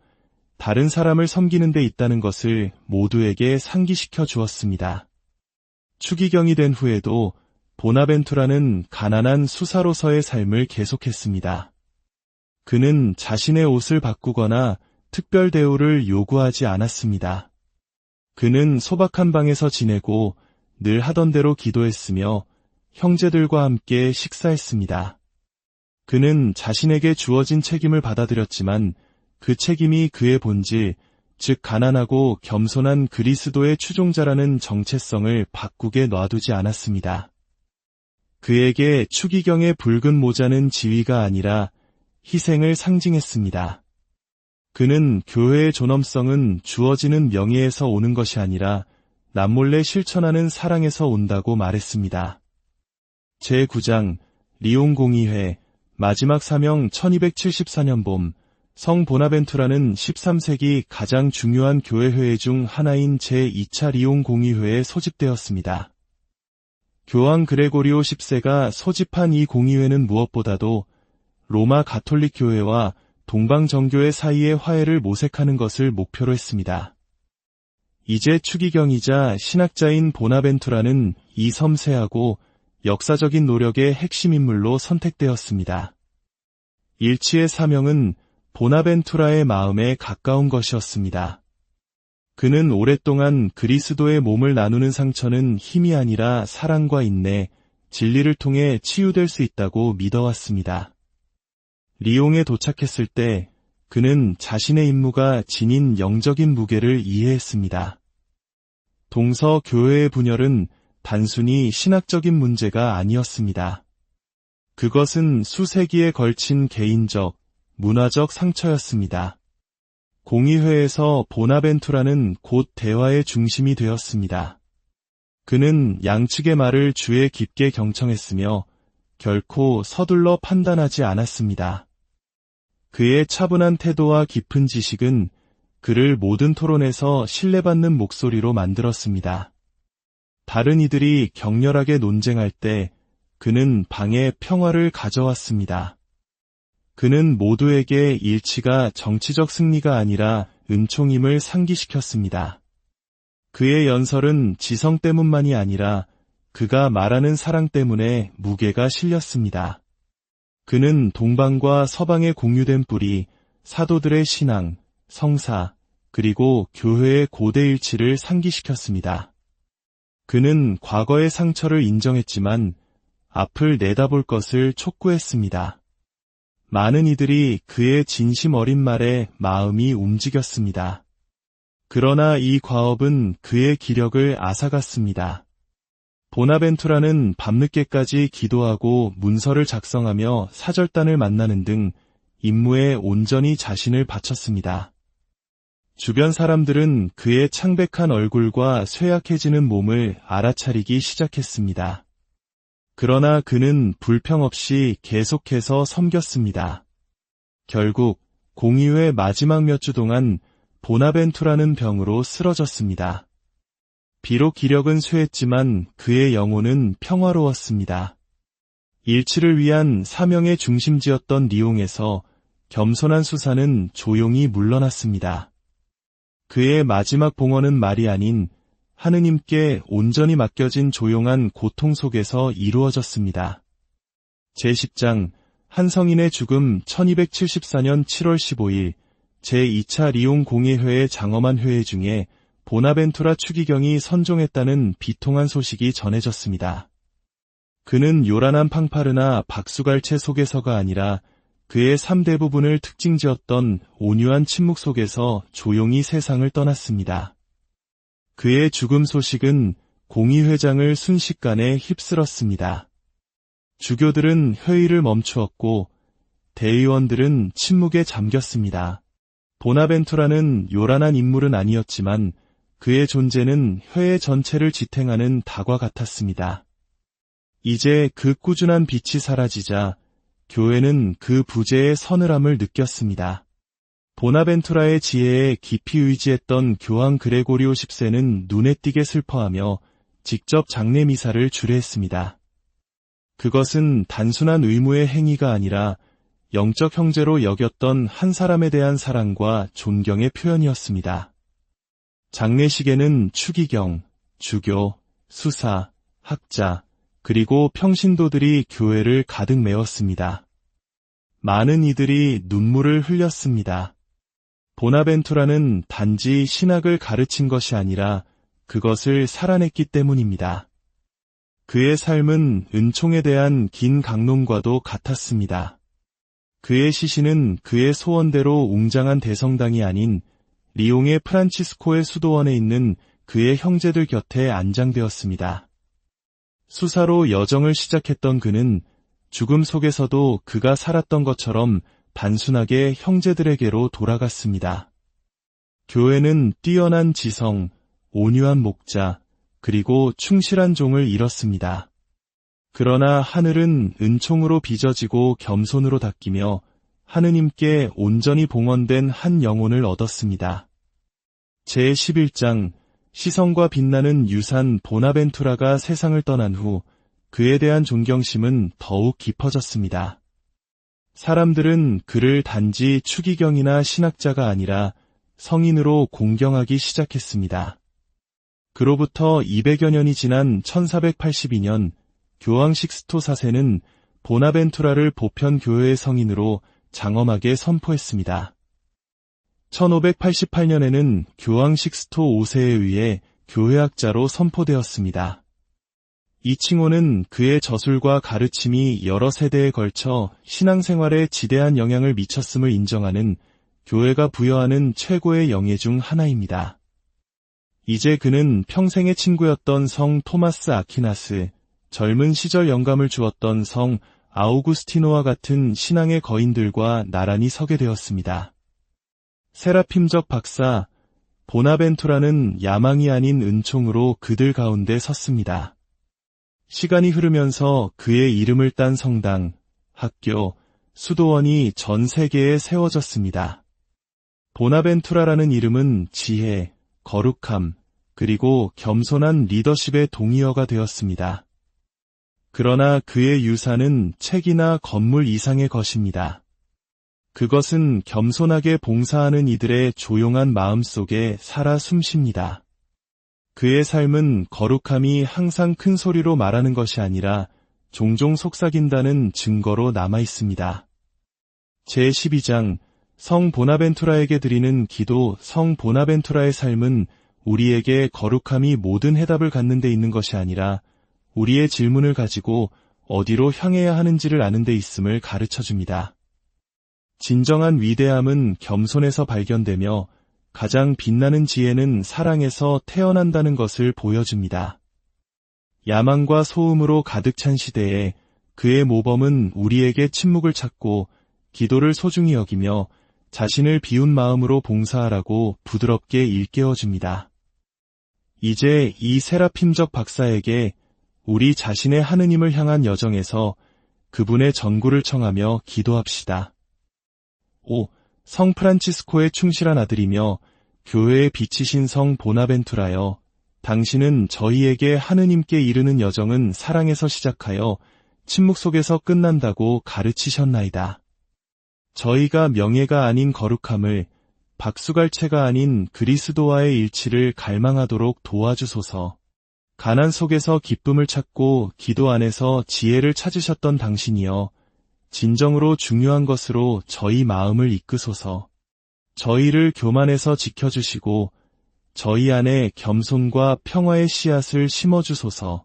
다른 사람을 섬기는 데 있다는 것을 모두에게 상기시켜 주었습니다. 추기경이 된 후에도 보나벤투라는 가난한 수사로서의 삶을 계속했습니다. 그는 자신의 옷을 바꾸거나 특별 대우를 요구하지 않았습니다. 그는 소박한 방에서 지내고 늘 하던 대로 기도했으며 형제들과 함께 식사했습니다. 그는 자신에게 주어진 책임을 받아들였지만 그 책임이 그의 본질, 즉 가난하고 겸손한 그리스도의 추종자라는 정체성을 바꾸게 놔두지 않았습니다. 그에게 추기경의 붉은 모자는 지위가 아니라 희생을 상징했습니다. 그는 교회의 존엄성은 주어지는 명예에서 오는 것이 아니라 남몰래 실천하는 사랑에서 온다고 말했습니다. 제9장 리옹 공의회 마지막 사명 1274년 봄 성 보나벤투라는 13세기 가장 중요한 교회회의 중 하나인 제2차 리옹 공의회에 소집되었습니다. 교황 그레고리오 10세가 소집한 이 공의회는 무엇보다도 로마 가톨릭 교회와 동방 정교회 사이의 화해를 모색하는 것을 목표로 했습니다. 이제 추기경이자 신학자인 보나벤투라는 이 섬세하고 역사적인 노력의 핵심 인물로 선택되었습니다. 일치의 사명은 보나벤투라의 마음에 가까운 것이었습니다. 그는 오랫동안 그리스도의 몸을 나누는 상처는 힘이 아니라 사랑과 인내, 진리를 통해 치유될 수 있다고 믿어왔습니다. 리옹에 도착했을 때 그는 자신의 임무가 지닌 영적인 무게를 이해했습니다. 동서 교회의 분열은 단순히 신학적인 문제가 아니었습니다. 그것은 수세기에 걸친 개인적, 문화적 상처였습니다. 공의회에서 보나벤투라는 곧 대화의 중심이 되었습니다. 그는 양측의 말을 주에 깊게 경청했으며 결코 서둘러 판단하지 않았습니다. 그의 차분한 태도와 깊은 지식은 그를 모든 토론에서 신뢰받는 목소리로 만들었습니다. 다른 이들이 격렬하게 논쟁할 때 그는 방에 평화를 가져왔습니다. 그는 모두에게 일치가 정치적 승리가 아니라 은총임을 상기시켰습니다. 그의 연설은 지성 때문만이 아니라 그가 말하는 사랑 때문에 무게가 실렸습니다. 그는 동방과 서방의 공유된 뿌리, 사도들의 신앙, 성사, 그리고 교회의 고대 일치를 상기시켰습니다. 그는 과거의 상처를 인정했지만 앞을 내다볼 것을 촉구했습니다. 많은 이들이 그의 진심 어린 말에 마음이 움직였습니다. 그러나 이 과업은 그의 기력을 앗아갔습니다. 보나벤투라는 밤늦게까지 기도하고 문서를 작성하며 사절단을 만나는 등 임무에 온전히 자신을 바쳤습니다. 주변 사람들은 그의 창백한 얼굴과 쇠약해지는 몸을 알아차리기 시작했습니다. 그러나 그는 불평 없이 계속해서 섬겼습니다. 결국 공의회 마지막 몇 주 동안 보나벤투라는 병으로 쓰러졌습니다. 비록 기력은 쇠했지만 그의 영혼은 평화로웠습니다. 일치를 위한 사명의 중심지였던 리옹에서 겸손한 수사는 조용히 물러났습니다. 그의 마지막 봉헌은 말이 아닌 하느님께 온전히 맡겨진 조용한 고통 속에서 이루어졌습니다. 제10장 한 성인의 죽음 1274년 7월 15일 제2차 리옹 공예회의 장엄한 회의 중에 보나벤투라 추기경이 선종했다는 비통한 소식이 전해졌습니다. 그는 요란한 팡파르나 박수갈채 속에서가 아니라 그의 삶 대부분을 특징지었던 온유한 침묵 속에서 조용히 세상을 떠났습니다. 그의 죽음 소식은 공의회장을 순식간에 휩쓸었습니다. 주교들은 회의를 멈추었고 대의원들은 침묵에 잠겼습니다. 보나벤투라는 요란한 인물은 아니었지만 그의 존재는 회의 전체를 지탱하는 닭과 같았습니다. 이제 그 꾸준한 빛이 사라지자 교회는 그 부재의 서늘함을 느꼈습니다. 보나벤투라의 지혜에 깊이 의지했던 교황 그레고리오 10세는 눈에 띄게 슬퍼하며 직접 장례 미사를 주례했습니다. 그것은 단순한 의무의 행위가 아니라 영적 형제로 여겼던 한 사람에 대한 사랑과 존경의 표현이었습니다. 장례식에는 추기경, 주교, 수사, 학자, 그리고 평신도들이 교회를 가득 메웠습니다. 많은 이들이 눈물을 흘렸습니다. 보나벤투라는 단지 신학을 가르친 것이 아니라 그것을 살아냈기 때문입니다. 그의 삶은 은총에 대한 긴 강론과도 같았습니다. 그의 시신은 그의 소원대로 웅장한 대성당이 아닌 리옹의 프란치스코의 수도원에 있는 그의 형제들 곁에 안장되었습니다. 수사로 여정을 시작했던 그는 죽음 속에서도 그가 살았던 것처럼 단순하게 형제들에게로 돌아갔습니다. 교회는 뛰어난 지성, 온유한 목자, 그리고 충실한 종을 잃었습니다. 그러나 하늘은 은총으로 빚어지고 겸손으로 닦이며 하느님께 온전히 봉헌된 한 영혼을 얻었습니다. 제11장 시성과 빛나는 유산 보나벤투라가 세상을 떠난 후 그에 대한 존경심은 더욱 깊어졌습니다. 사람들은 그를 단지 추기경이나 신학자가 아니라 성인으로 공경하기 시작했습니다. 그로부터 200여 년이 지난 1482년 교황 식스토 4세는 보나벤투라를 보편 교회의 성인으로 장엄하게 선포했습니다. 1588년에는 교황 식스토 5세에 의해 교회학자로 선포되었습니다. 이 칭호는 그의 저술과 가르침이 여러 세대에 걸쳐 신앙생활에 지대한 영향을 미쳤음을 인정하는 교회가 부여하는 최고의 영예 중 하나입니다. 이제 그는 평생의 친구였던 성 토마스 아퀴나스, 젊은 시절 영감을 주었던 성 아우구스티노와 같은 신앙의 거인들과 나란히 서게 되었습니다. 세라핌적 박사 보나벤투라는 야망이 아닌 은총으로 그들 가운데 섰습니다. 시간이 흐르면서 그의 이름을 딴 성당, 학교, 수도원이 전 세계에 세워졌습니다. 보나벤투라라는 이름은 지혜, 거룩함, 그리고 겸손한 리더십의 동의어가 되었습니다. 그러나 그의 유산은 책이나 건물 이상의 것입니다. 그것은 겸손하게 봉사하는 이들의 조용한 마음 속에 살아 숨쉽니다. 그의 삶은 거룩함이 항상 큰 소리로 말하는 것이 아니라 종종 속삭인다는 증거로 남아 있습니다. 제12장 성 보나벤투라에게 드리는 기도. 성 보나벤투라의 삶은 우리에게 거룩함이 모든 해답을 갖는 데 있는 것이 아니라 우리의 질문을 가지고 어디로 향해야 하는지를 아는 데 있음을 가르쳐줍니다. 진정한 위대함은 겸손에서 발견되며 가장 빛나는 지혜는 사랑에서 태어난다는 것을 보여줍니다. 야망과 소음으로 가득 찬 시대에 그의 모범은 우리에게 침묵을 찾고 기도를 소중히 여기며 자신을 비운 마음으로 봉사하라고 부드럽게 일깨워줍니다. 이제 이 세라핌적 박사에게 우리 자신의 하느님을 향한 여정에서 그분의 전구를 청하며 기도합시다. 5. 성 프란치스코의 충실한 아들이며 교회의 빛이신 성 보나벤투라여, 당신은 저희에게 하느님께 이르는 여정은 사랑에서 시작하여 침묵 속에서 끝난다고 가르치셨나이다. 저희가 명예가 아닌 거룩함을, 박수갈채가 아닌 그리스도와의 일치를 갈망하도록 도와주소서. 가난 속에서 기쁨을 찾고 기도 안에서 지혜를 찾으셨던 당신이여, 진정으로 중요한 것으로 저희 마음을 이끄소서. 저희를 교만에서 지켜주시고 저희 안에 겸손과 평화의 씨앗을 심어주소서.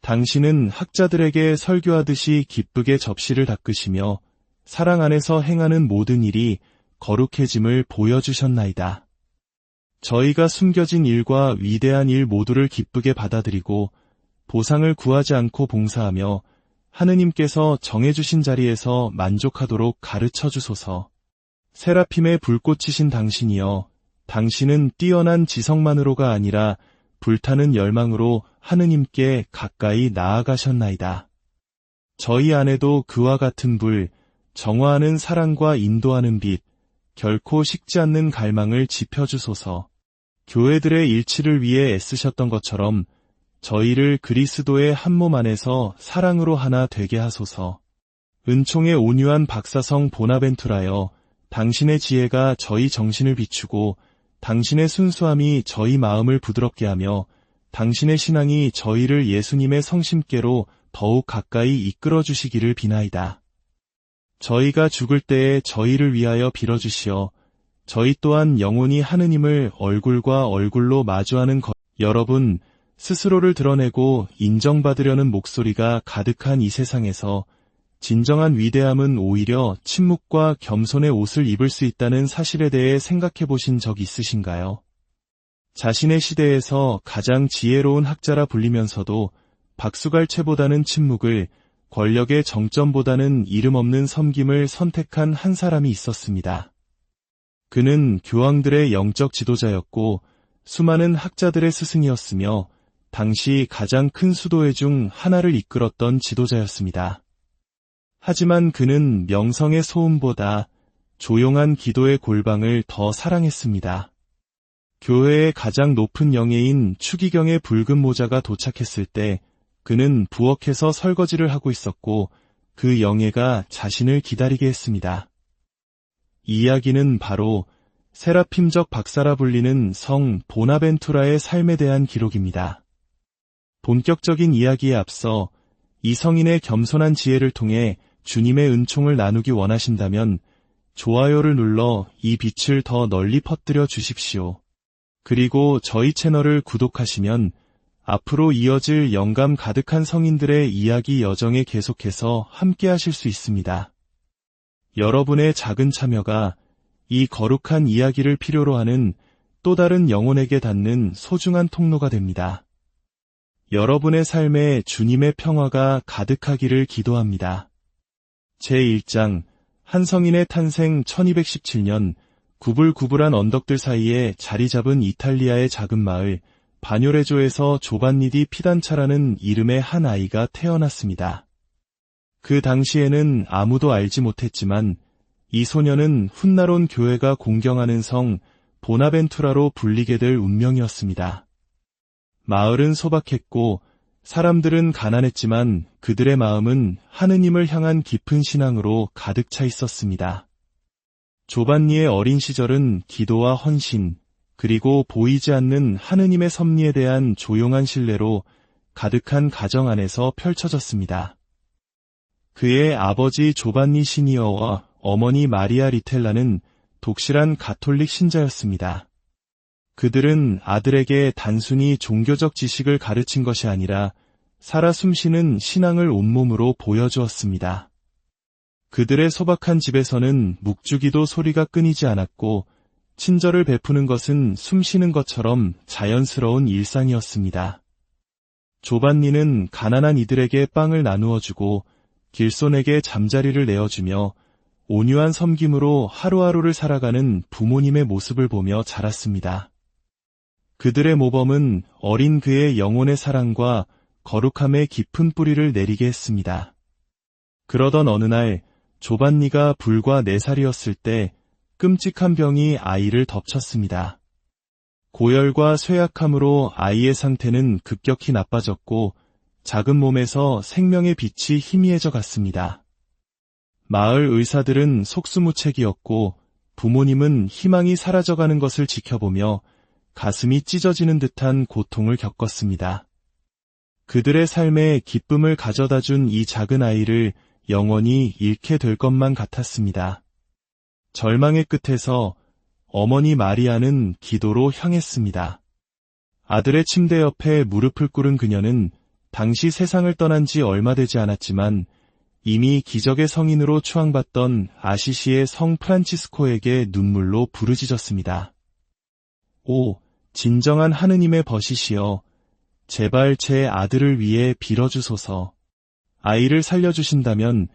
당신은 학자들에게 설교하듯이 기쁘게 접시를 닦으시며 사랑 안에서 행하는 모든 일이 거룩해짐을 보여주셨나이다. 저희가 숨겨진 일과 위대한 일 모두를 기쁘게 받아들이고 보상을 구하지 않고 봉사하며 하느님께서 정해주신 자리에서 만족하도록 가르쳐 주소서. 세라핌의 불꽃이신 당신이여, 당신은 뛰어난 지성만으로가 아니라 불타는 열망으로 하느님께 가까이 나아가셨나이다. 저희 안에도 그와 같은 불, 정화하는 사랑과 인도하는 빛, 결코 식지 않는 갈망을 지펴주소서. 교회들의 일치를 위해 애쓰셨던 것처럼 저희를 그리스도의 한 몸 안에서 사랑으로 하나 되게 하소서. 은총의 온유한 박사성 보나벤투라여, 당신의 지혜가 저희 정신을 비추고 당신의 순수함이 저희 마음을 부드럽게 하며 당신의 신앙이 저희를 예수님의 성심께로 더욱 가까이 이끌어 주시기를 비나이다. 저희가 죽을 때에 저희를 위하여 빌어주시어 저희 또한 영원히 하느님을 얼굴과 얼굴로 마주하는 여러분, 스스로를 드러내고 인정받으려는 목소리가 가득한 이 세상에서 진정한 위대함은 오히려 침묵과 겸손의 옷을 입을 수 있다는 사실에 대해 생각해 보신 적 있으신가요? 자신의 시대에서 가장 지혜로운 학자라 불리면서도 박수갈채보다는 침묵을, 권력의 정점보다는 이름 없는 섬김을 선택한 한 사람이 있었습니다. 그는 교황들의 영적 지도자였고 수많은 학자들의 스승이었으며 당시 가장 큰 수도회 중 하나를 이끌었던 지도자였습니다. 하지만 그는 명성의 소음보다 조용한 기도의 골방을 더 사랑했습니다. 교회의 가장 높은 영예인 추기경의 붉은 모자가 도착했을 때 그는 부엌에서 설거지를 하고 있었고 그 영예가 자신을 기다리게 했습니다. 이 이야기는 바로 세라핌적 박사라 불리는 성 보나벤투라의 삶에 대한 기록입니다. 본격적인 이야기에 앞서 이 성인의 겸손한 지혜를 통해 주님의 은총을 나누기 원하신다면 좋아요를 눌러 이 빛을 더 널리 퍼뜨려 주십시오. 그리고 저희 채널을 구독하시면 앞으로 이어질 영감 가득한 성인들의 이야기 여정에 계속해서 함께 하실 수 있습니다. 여러분의 작은 참여가 이 거룩한 이야기를 필요로 하는 또 다른 영혼에게 닿는 소중한 통로가 됩니다. 여러분의 삶에 주님의 평화가 가득하기를 기도합니다. 제1장 한 성인의 탄생 1217년 구불구불한 언덕들 사이에 자리 잡은 이탈리아의 작은 마을 바뇨레조에서 조반니 디 피단차라는 이름의 한 아이가 태어났습니다. 그 당시에는 아무도 알지 못했지만 이 소녀는 훗날 교회가 공경하는 성 보나벤투라로 불리게 될 운명이었습니다. 마을은 소박했고 사람들은 가난했지만 그들의 마음은 하느님을 향한 깊은 신앙으로 가득 차 있었습니다. 조반니의 어린 시절은 기도와 헌신, 그리고 보이지 않는 하느님의 섭리에 대한 조용한 신뢰로 가득한 가정 안에서 펼쳐졌습니다. 그의 아버지 조반니 시니어와 어머니 마리아 리텔라는 독실한 가톨릭 신자였습니다. 그들은 아들에게 단순히 종교적 지식을 가르친 것이 아니라 살아 숨쉬는 신앙을 온몸으로 보여주었습니다. 그들의 소박한 집에서는 묵주기도 소리가 끊이지 않았고 친절을 베푸는 것은 숨쉬는 것처럼 자연스러운 일상이었습니다. 조반니는 가난한 이들에게 빵을 나누어주고 길손에게 잠자리를 내어주며 온유한 섬김으로 하루하루를 살아가는 부모님의 모습을 보며 자랐습니다. 그들의 모범은 어린 그의 영혼의 사랑과 거룩함의 깊은 뿌리를 내리게 했습니다. 그러던 어느 날 조반니가 불과 4살이었을 때 끔찍한 병이 아이를 덮쳤습니다. 고열과 쇠약함으로 아이의 상태는 급격히 나빠졌고 작은 몸에서 생명의 빛이 희미해져 갔습니다. 마을 의사들은 속수무책이었고 부모님은 희망이 사라져가는 것을 지켜보며 가슴이 찢어지는 듯한 고통을 겪었습니다. 그들의 삶에 기쁨을 가져다준 이 작은 아이를 영원히 잃게 될 것만 같았습니다. 절망의 끝에서 어머니 마리아는 기도로 향했습니다. 아들의 침대 옆에 무릎을 꿇은 그녀는 당시 세상을 떠난 지 얼마 되지 않았지만 이미 기적의 성인으로 추앙받던 아시시의 성 프란치스코에게 눈물로 부르짖었습니다. 오, 진정한 하느님의 벗이시여, 제발 제 아들을 위해 빌어주소서. 아이를 살려주신다면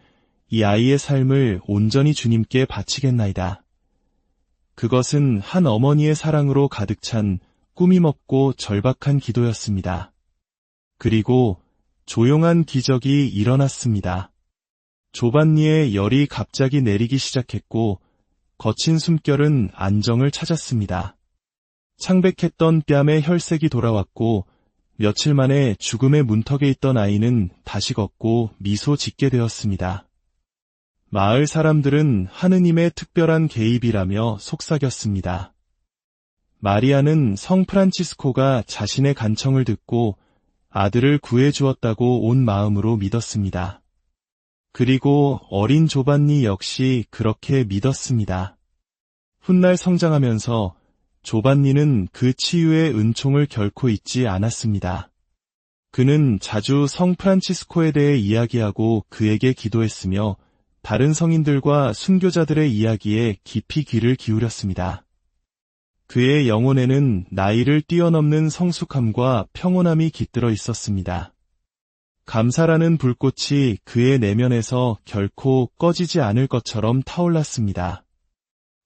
이 아이의 삶을 온전히 주님께 바치겠나이다. 그것은 한 어머니의 사랑으로 가득 찬 꾸밈 없고 절박한 기도였습니다. 그리고 조용한 기적이 일어났습니다. 조반니의 열이 갑자기 내리기 시작했고 거친 숨결은 안정을 찾았습니다. 창백했던 뺨에 혈색이 돌아왔고 며칠 만에 죽음의 문턱에 있던 아이는 다시 걷고 미소 짓게 되었습니다. 마을 사람들은 하느님의 특별한 개입이라며 속삭였습니다. 마리아는 성 프란치스코가 자신의 간청을 듣고 아들을 구해주었다고 온 마음으로 믿었습니다. 그리고 어린 조반니 역시 그렇게 믿었습니다. 훗날 성장하면서 조반니는 그 치유의 은총을 결코 잊지 않았습니다. 그는 자주 성 프란치스코에 대해 이야기하고 그에게 기도했으며 다른 성인들과 순교자들의 이야기에 깊이 귀를 기울였습니다. 그의 영혼에는 나이를 뛰어넘는 성숙함과 평온함이 깃들어 있었습니다. 감사라는 불꽃이 그의 내면에서 결코 꺼지지 않을 것처럼 타올랐습니다.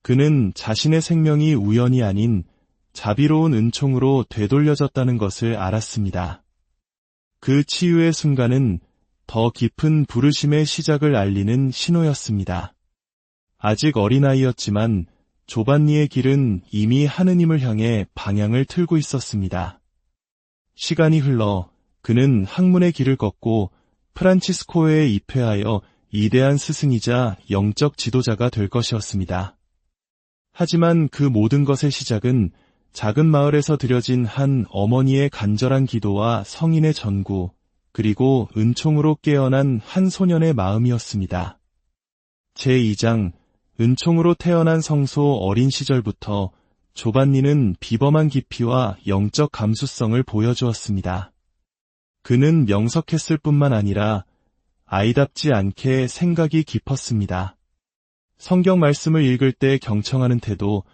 그는 자신의 생명이 우연이 아닌 자비로운 은총으로 되돌려졌다는 것을 알았습니다. 그 치유의 순간은 더 깊은 부르심의 시작을 알리는 신호였습니다. 아직 어린아이였지만 조반니의 길은 이미 하느님을 향해 방향을 틀고 있었습니다. 시간이 흘러 그는 학문의 길을 걷고 프란치스코에 입회하여 위대한 스승이자 영적 지도자가 될 것이었습니다. 하지만 그 모든 것의 시작은 작은 마을에서 드려진 한 어머니의 간절한 기도와 성인의 전구, 그리고 은총으로 깨어난 한 소년의 마음이었습니다. 제2장, 은총으로 태어난 성소 어린 시절부터 조반니는 비범한 깊이와 영적 감수성을 보여주었습니다. 그는 명석했을 뿐만 아니라 아이답지 않게 생각이 깊었습니다. 성경 말씀을 읽을 때 경청하는 태도,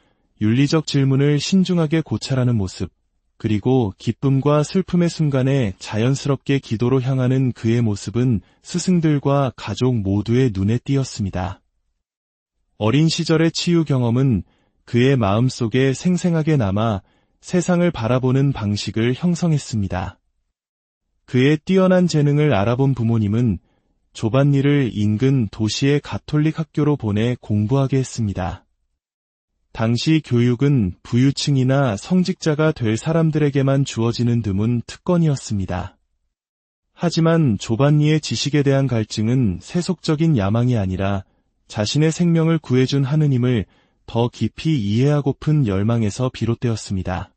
윤리적 질문을 신중하게 고찰하는 모습, 그리고 기쁨과 슬픔의 순간에 자연스럽게 기도로 향하는 그의 모습은 스승들과 가족 모두의 눈에 띄었습니다. 어린 시절의 치유 경험은 그의 마음속에 생생하게 남아 세상을 바라보는 방식을 형성했습니다. 그의 뛰어난 재능을 알아본 부모님은 조반니를 인근 도시의 가톨릭 학교로 보내 공부하게 했습니다. 당시 교육은 부유층이나 성직자가 될 사람들에게만 주어지는 드문 특권이었습니다. 하지만 조반니의 지식에 대한 갈증은 세속적인 야망이 아니라 자신의 생명을 구해준 하느님을 더 깊이 이해하고픈 열망에서 비롯되었습니다.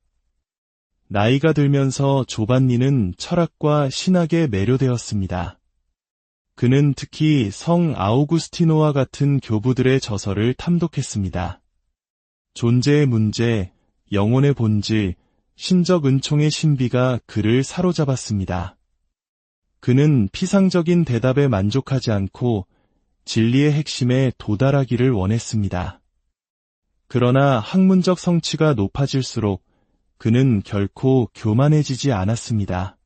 나이가 들면서 조반니는 철학과 신학에 매료되었습니다. 그는 특히 성 아우구스티노와 같은 교부들의 저서를 탐독했습니다. 존재의 문제, 영혼의 본질, 신적 은총의 신비가 그를 사로잡았습니다. 그는 피상적인 대답에 만족하지 않고 진리의 핵심에 도달하기를 원했습니다. 그러나 학문적 성취가 높아질수록 그는 결코 교만해지지 않았습니다.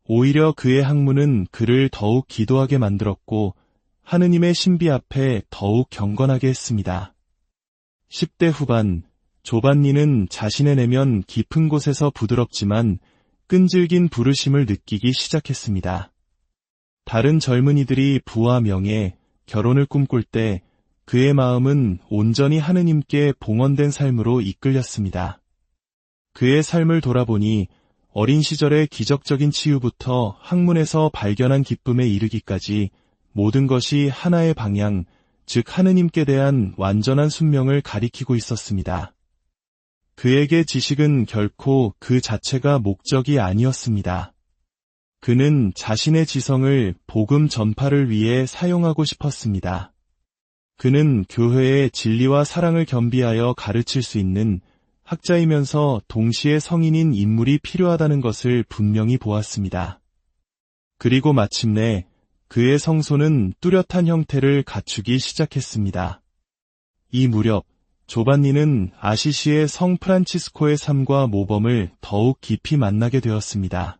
오히려 그의 학문은 그를 더욱 기도하게 만들었고 하느님의 신비 앞에 더욱 경건하게 했습니다. 10대 후반, 조반니는 자신의 내면 깊은 곳에서 부드럽지만 끈질긴 부르심을 느끼기 시작했습니다. 다른 젊은이들이 부와 명예, 결혼을 꿈꿀 때 그의 마음은 온전히 하느님께 봉헌된 삶으로 이끌렸습니다. 그의 삶을 돌아보니 어린 시절의 기적적인 치유부터 학문에서 발견한 기쁨에 이르기까지 모든 것이 하나의 방향, 즉 하느님께 대한 완전한 순명을 가리키고 있었습니다. 그에게 지식은 결코 그 자체가 목적이 아니었습니다. 그는 자신의 지성을 복음 전파를 위해 사용하고 싶었습니다. 그는 교회의 진리와 사랑을 겸비하여 가르칠 수 있는 학자이면서 동시에 성인인 인물이 필요하다는 것을 분명히 보았습니다. 그리고 마침내 그의 성소는 뚜렷한 형태를 갖추기 시작했습니다. 이 무렵 조반니는 아시시의 성 프란치스코의 삶과 모범을 더욱 깊이 만나게 되었습니다.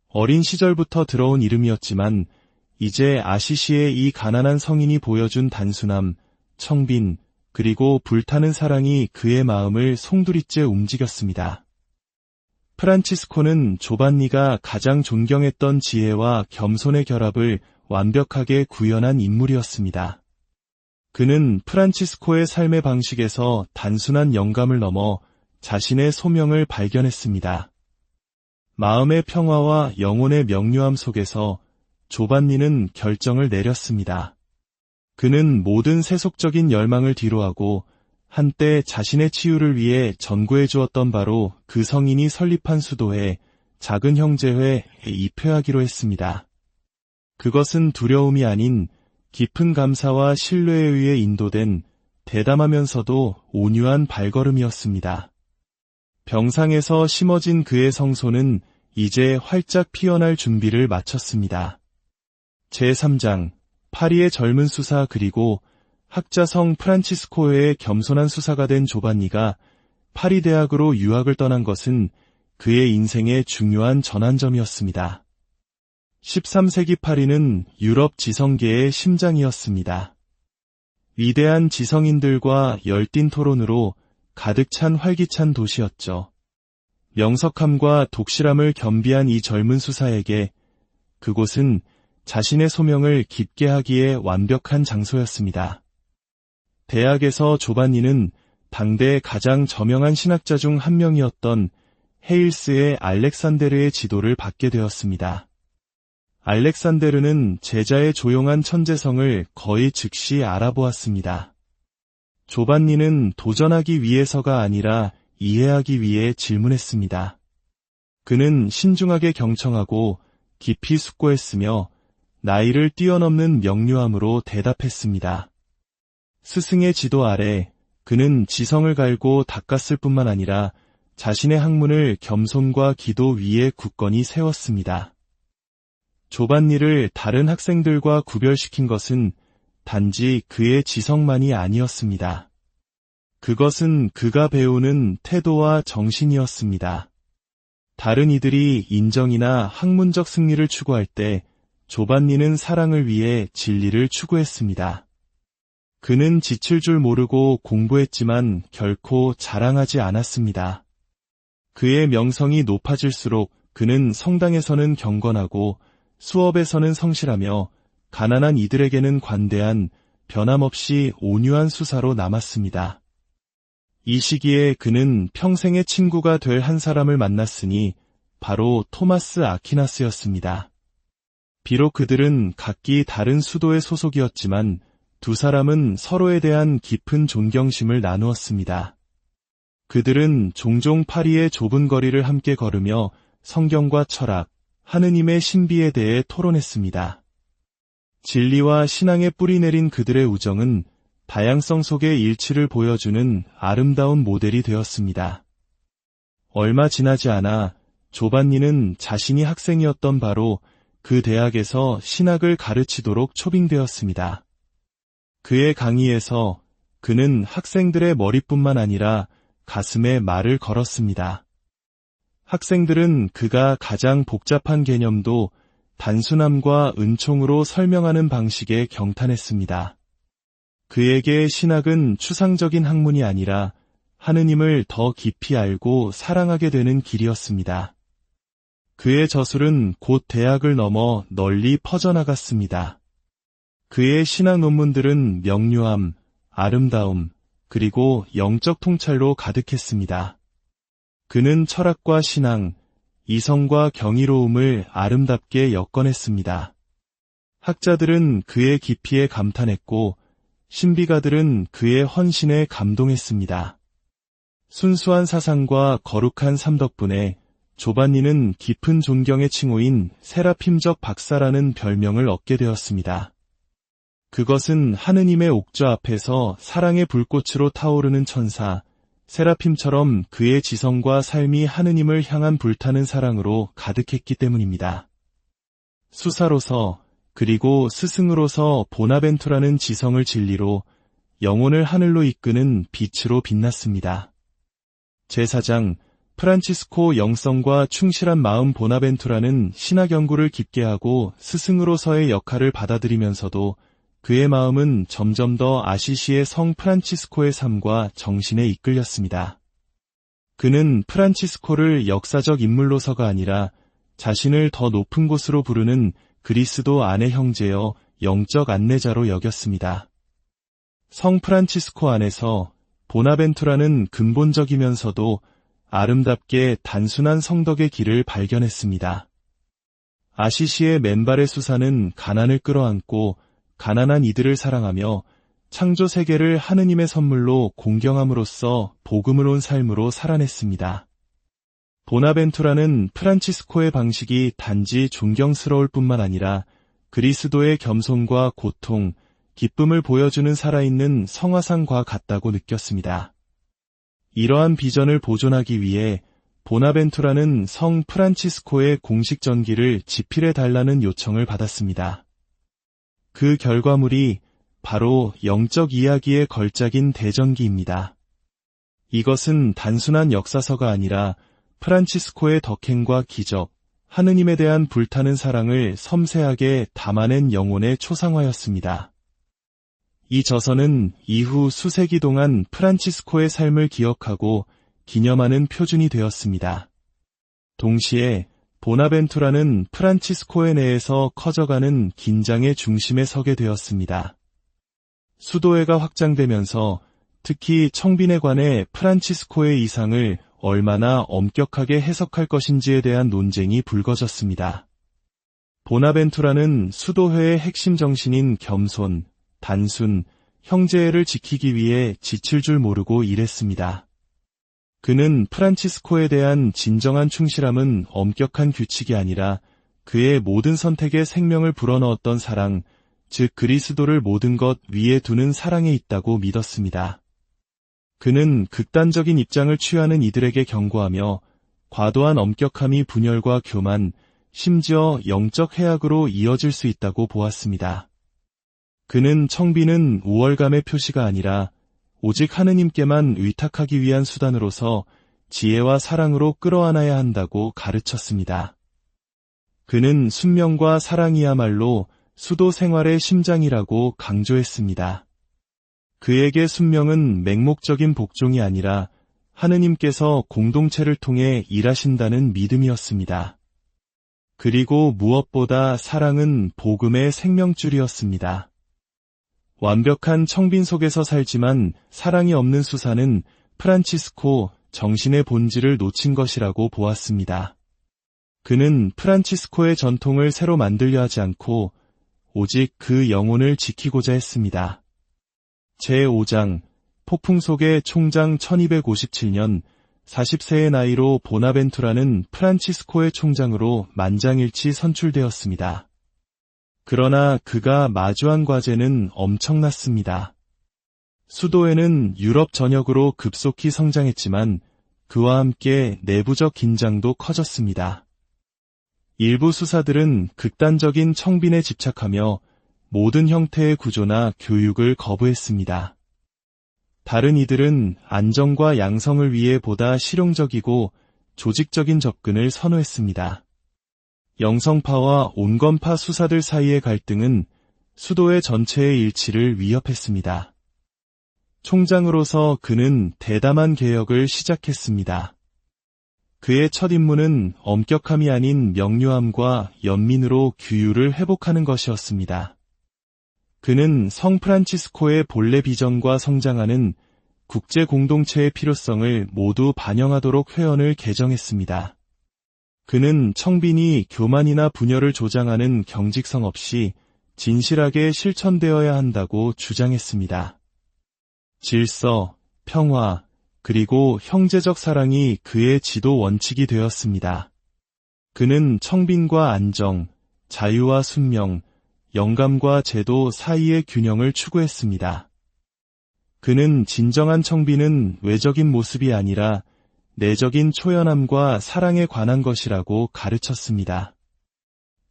어린 시절부터 들어온 이름이었지만 이제 아시시의 이 가난한 성인이 보여준 단순함, 청빈, 그리고 불타는 사랑이 그의 마음을 송두리째 움직였습니다. 프란치스코는 조반니가 가장 존경했던 지혜와 겸손의 결합을 완벽하게 구현한 인물이었습니다. 그는 프란치스코의 삶의 방식에서 단순한 영감을 넘어 자신의 소명을 발견했습니다. 마음의 평화와 영혼의 명료함 속에서 조반니는 결정을 내렸습니다. 그는 모든 세속적인 열망을 뒤로하고 한때 자신의 치유를 위해 전구해 주었던 바로 그 성인이 설립한 수도회, 작은 형제회에 입회하기로 했습니다. 그것은 두려움이 아닌 깊은 감사와 신뢰에 의해 인도된 대담하면서도 온유한 발걸음이었습니다. 병상에서 심어진 그의 성소는 이제 활짝 피어날 준비를 마쳤습니다. 제3장, 파리의 젊은 수사 그리고 학자 성 프란치스코의 겸손한 수사가 된 조반니가 파리 대학으로 유학을 떠난 것은 그의 인생의 중요한 전환점이었습니다. 13세기 파리는 유럽 지성계의 심장이었습니다. 위대한 지성인들과 열띤 토론으로 가득 찬 활기찬 도시였죠. 명석함과 독실함을 겸비한 이 젊은 수사에게 그곳은 자신의 소명을 깊게 하기에 완벽한 장소였습니다. 대학에서 조반니는 당대 가장 저명한 신학자 중 한 명이었던 헤일스의 알렉산데르의 지도를 받게 되었습니다. 알렉산데르는 제자의 조용한 천재성을 거의 즉시 알아보았습니다. 조반니는 도전하기 위해서가 아니라 이해하기 위해 질문했습니다. 그는 신중하게 경청하고 깊이 숙고했으며 나이를 뛰어넘는 명료함으로 대답했습니다. 스승의 지도 아래 그는 지성을 갈고 닦았을 뿐만 아니라 자신의 학문을 겸손과 기도 위에 굳건히 세웠습니다. 조반니를 다른 학생들과 구별시킨 것은 단지 그의 지성만이 아니었습니다. 그것은 그가 배우는 태도와 정신이었습니다. 다른 이들이 인정이나 학문적 승리를 추구할 때 조반니는 사랑을 위해 진리를 추구했습니다. 그는 지칠 줄 모르고 공부했지만 결코 자랑하지 않았습니다. 그의 명성이 높아질수록 그는 성당에서는 경건하고 수업에서는 성실하며 가난한 이들에게는 관대한 변함없이 온유한 수사로 남았습니다. 이 시기에 그는 평생의 친구가 될 한 사람을 만났으니 바로 토마스 아퀴나스였습니다. 비록 그들은 각기 다른 수도의 소속이었지만 두 사람은 서로에 대한 깊은 존경심을 나누었습니다. 그들은 종종 파리의 좁은 거리를 함께 걸으며 성경과 철학, 하느님의 신비에 대해 토론했습니다. 진리와 신앙에 뿌리내린 그들의 우정은 다양성 속의 일치를 보여주는 아름다운 모델이 되었습니다. 얼마 지나지 않아 조반니는 자신이 학생이었던 바로 그 대학에서 신학을 가르치도록 초빙되었습니다. 그의 강의에서 그는 학생들의 머리뿐만 아니라 가슴에 말을 걸었습니다. 학생들은 그가 가장 복잡한 개념도 단순함과 은총으로 설명하는 방식에 경탄했습니다. 그에게 신학은 추상적인 학문이 아니라 하느님을 더 깊이 알고 사랑하게 되는 길이었습니다. 그의 저술은 곧 대학을 넘어 널리 퍼져나갔습니다. 그의 신학 논문들은 명료함, 아름다움, 그리고 영적 통찰로 가득했습니다. 그는 철학과 신앙, 이성과 경이로움을 아름답게 엮어냈습니다. 학자들은 그의 깊이에 감탄했고 신비가들은 그의 헌신에 감동했습니다. 순수한 사상과 거룩한 삶 덕분에 조반니는 깊은 존경의 칭호인 세라핌적 박사라는 별명을 얻게 되었습니다. 그것은 하느님의 옥좌 앞에서 사랑의 불꽃으로 타오르는 천사 세라핌처럼 그의 지성과 삶이 하느님을 향한 불타는 사랑으로 가득했기 때문입니다. 수사로서 그리고 스승으로서 보나벤투라는 지성을 진리로 영혼을 하늘로 이끄는 빛으로 빛났습니다. 제사장 프란치스코 영성과 충실한 마음 보나벤투라는 신학 연구를 깊게 하고 스승으로서의 역할을 받아들이면서도 그의 마음은 점점 더 아시시의 성 프란치스코의 삶과 정신에 이끌렸습니다. 그는 프란치스코를 역사적 인물로서가 아니라 자신을 더 높은 곳으로 부르는 그리스도 안의 형제여 영적 안내자로 여겼습니다. 성 프란치스코 안에서 보나벤투라는 근본적이면서도 아름답게 단순한 성덕의 길을 발견했습니다. 아시시의 맨발의 수사는 가난을 끌어안고 가난한 이들을 사랑하며 창조 세계를 하느님의 선물로 공경함으로써 복음을 온 삶으로 살아냈습니다. 보나벤투라는 프란치스코의 방식이 단지 존경스러울 뿐만 아니라 그리스도의 겸손과 고통, 기쁨을 보여주는 살아있는 성화상과 같다고 느꼈습니다. 이러한 비전을 보존하기 위해 보나벤투라는 성 프란치스코의 공식 전기를 집필해 달라는 요청을 받았습니다. 그 결과물이 바로 영적 이야기의 걸작인 대전기입니다. 이것은 단순한 역사서가 아니라 프란치스코의 덕행과 기적, 하느님에 대한 불타는 사랑을 섬세하게 담아낸 영혼의 초상화였습니다. 이 저서는 이후 수세기 동안 프란치스코의 삶을 기억하고 기념하는 표준이 되었습니다. 동시에 보나벤투라는 프란치스코의 내에서 커져가는 긴장의 중심에 서게 되었습니다. 수도회가 확장되면서 특히 청빈에 관해 프란치스코의 이상을 얼마나 엄격하게 해석할 것인지에 대한 논쟁이 불거졌습니다. 보나벤투라는 수도회의 핵심 정신인 겸손, 단순, 형제애를 지키기 위해 지칠 줄 모르고 일했습니다. 그는 프란치스코에 대한 진정한 충실함은 엄격한 규칙이 아니라 그의 모든 선택에 생명을 불어넣었던 사랑, 즉 그리스도를 모든 것 위에 두는 사랑에 있다고 믿었습니다. 그는 극단적인 입장을 취하는 이들에게 경고하며 과도한 엄격함이 분열과 교만, 심지어 영적 해악으로 이어질 수 있다고 보았습니다. 그는 청빈은 우월감의 표시가 아니라 오직 하느님께만 의탁하기 위한 수단으로서 지혜와 사랑으로 끌어안아야 한다고 가르쳤습니다. 그는 순명과 사랑이야말로 수도 생활의 심장이라고 강조했습니다. 그에게 순명은 맹목적인 복종이 아니라 하느님께서 공동체를 통해 일하신다는 믿음이었습니다. 그리고 무엇보다 사랑은 복음의 생명줄이었습니다. 완벽한 청빈 속에서 살지만 사랑이 없는 수사는 프란치스코 정신의 본질을 놓친 것이라고 보았습니다. 그는 프란치스코의 전통을 새로 만들려 하지 않고 오직 그 영혼을 지키고자 했습니다. 제5장 폭풍 속의 총장 1257년 40세의 나이로 보나벤투라는 프란치스코의 총장으로 만장일치 선출되었습니다. 그러나 그가 마주한 과제는 엄청났습니다. 수도에는 유럽 전역으로 급속히 성장했지만 그와 함께 내부적 긴장도 커졌습니다. 일부 수사들은 극단적인 청빈에 집착하며 모든 형태의 구조나 교육을 거부했습니다. 다른 이들은 안정과 양성을 위해 보다 실용적이고 조직적인 접근을 선호했습니다. 영성파와 온건파 수사들 사이의 갈등은 수도의 전체의 일치를 위협했습니다. 총장으로서 그는 대담한 개혁을 시작했습니다. 그의 첫 임무는 엄격함이 아닌 명료함과 연민으로 규율을 회복하는 것이었습니다. 그는 성 프란치스코의 본래 비전과 성장하는 국제 공동체의 필요성을 모두 반영하도록 회원을 개정했습니다. 그는 청빈이 교만이나 분열을 조장하는 경직성 없이 진실하게 실천되어야 한다고 주장했습니다. 질서, 평화, 그리고 형제적 사랑이 그의 지도 원칙이 되었습니다. 그는 청빈과 안정, 자유와 순명, 영감과 제도 사이의 균형을 추구했습니다. 그는 진정한 청빈은 외적인 모습이 아니라 내적인 초연함과 사랑에 관한 것이라고 가르쳤습니다.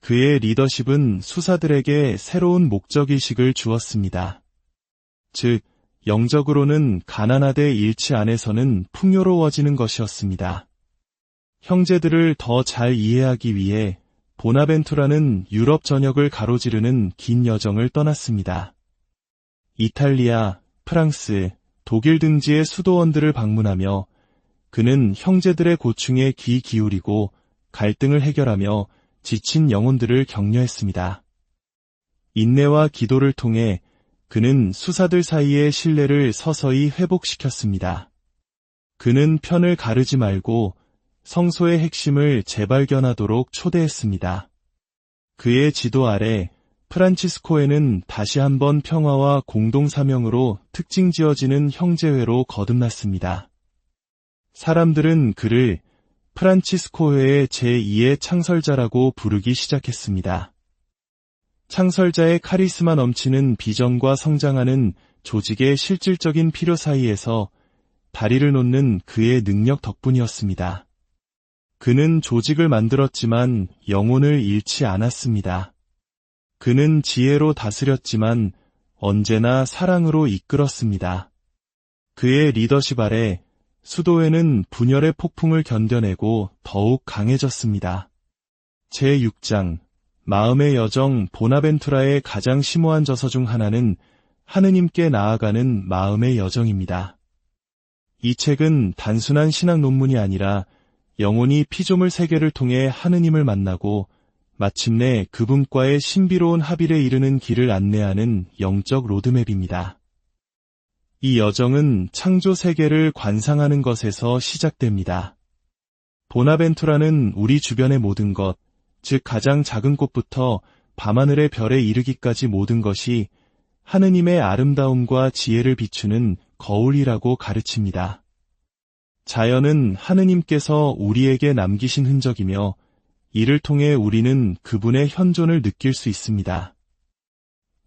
그의 리더십은 수사들에게 새로운 목적의식을 주었습니다. 즉, 영적으로는 가나나대 일치 안에서는 풍요로워지는 것이었습니다. 형제들을 더 잘 이해하기 위해 보나벤투라는 유럽 전역을 가로지르는 긴 여정을 떠났습니다. 이탈리아, 프랑스, 독일 등지의 수도원들을 방문하며 그는 형제들의 고충에 귀 기울이고 갈등을 해결하며 지친 영혼들을 격려했습니다. 인내와 기도를 통해 그는 수사들 사이의 신뢰를 서서히 회복시켰습니다. 그는 편을 가르지 말고 성소의 핵심을 재발견하도록 초대했습니다. 그의 지도 아래 프란치스코에는 다시 한번 평화와 공동사명으로 특징지어지는 형제회로 거듭났습니다. 사람들은 그를 프란치스코회의 제2의 창설자라고 부르기 시작했습니다. 창설자의 카리스마 넘치는 비전과 성장하는 조직의 실질적인 필요 사이에서 다리를 놓는 그의 능력 덕분이었습니다. 그는 조직을 만들었지만 영혼을 잃지 않았습니다. 그는 지혜로 다스렸지만 언제나 사랑으로 이끌었습니다. 그의 리더십 아래 수도회는 분열의 폭풍을 견뎌내고 더욱 강해졌습니다. 제6장 마음의 여정 보나벤투라의 가장 심오한 저서 중 하나는 하느님께 나아가는 마음의 여정입니다. 이 책은 단순한 신학 논문이 아니라 영혼이 피조물 세계를 통해 하느님을 만나고 마침내 그분과의 신비로운 합일에 이르는 길을 안내하는 영적 로드맵입니다. 이 여정은 창조 세계를 관상하는 것에서 시작됩니다. 보나벤투라는 우리 주변의 모든 것, 즉 가장 작은 꽃부터 밤하늘의 별에 이르기까지 모든 것이 하느님의 아름다움과 지혜를 비추는 거울이라고 가르칩니다. 자연은 하느님께서 우리에게 남기신 흔적이며 이를 통해 우리는 그분의 현존을 느낄 수 있습니다.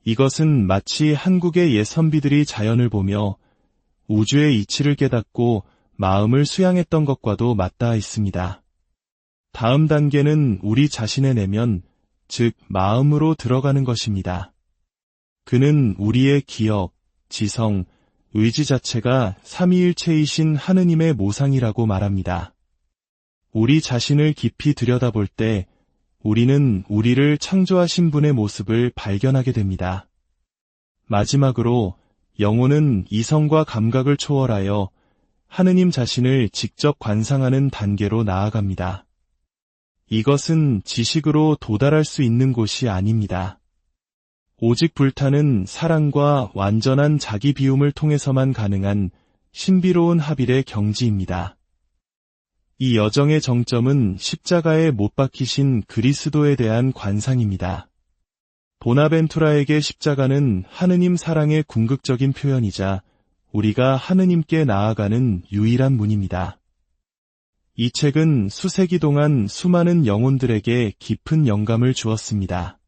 이것은 마치 한국의 옛 선비들이 자연을 보며 우주의 이치를 깨닫고 마음을 수양했던 것과도 맞닿아 있습니다. 다음 단계는 우리 자신의 내면, 즉 마음으로 들어가는 것입니다. 그는 우리의 기억, 지성, 의지 자체가 삼위일체이신 하느님의 모상이라고 말합니다. 우리 자신을 깊이 들여다볼 때 우리는 우리를 창조하신 분의 모습을 발견하게 됩니다. 마지막으로 영혼은 이성과 감각을 초월하여 하느님 자신을 직접 관상하는 단계로 나아갑니다. 이것은 지식으로 도달할 수 있는 곳이 아닙니다. 오직 불타는 사랑과 완전한 자기 비움을 통해서만 가능한 신비로운 합일의 경지입니다. 이 여정의 정점은 십자가에 못 박히신 그리스도에 대한 관상입니다. 보나벤투라에게 십자가는 하느님 사랑의 궁극적인 표현이자 우리가 하느님께 나아가는 유일한 문입니다. 이 책은 수세기 동안 수많은 영혼들에게 깊은 영감을 주었습니다.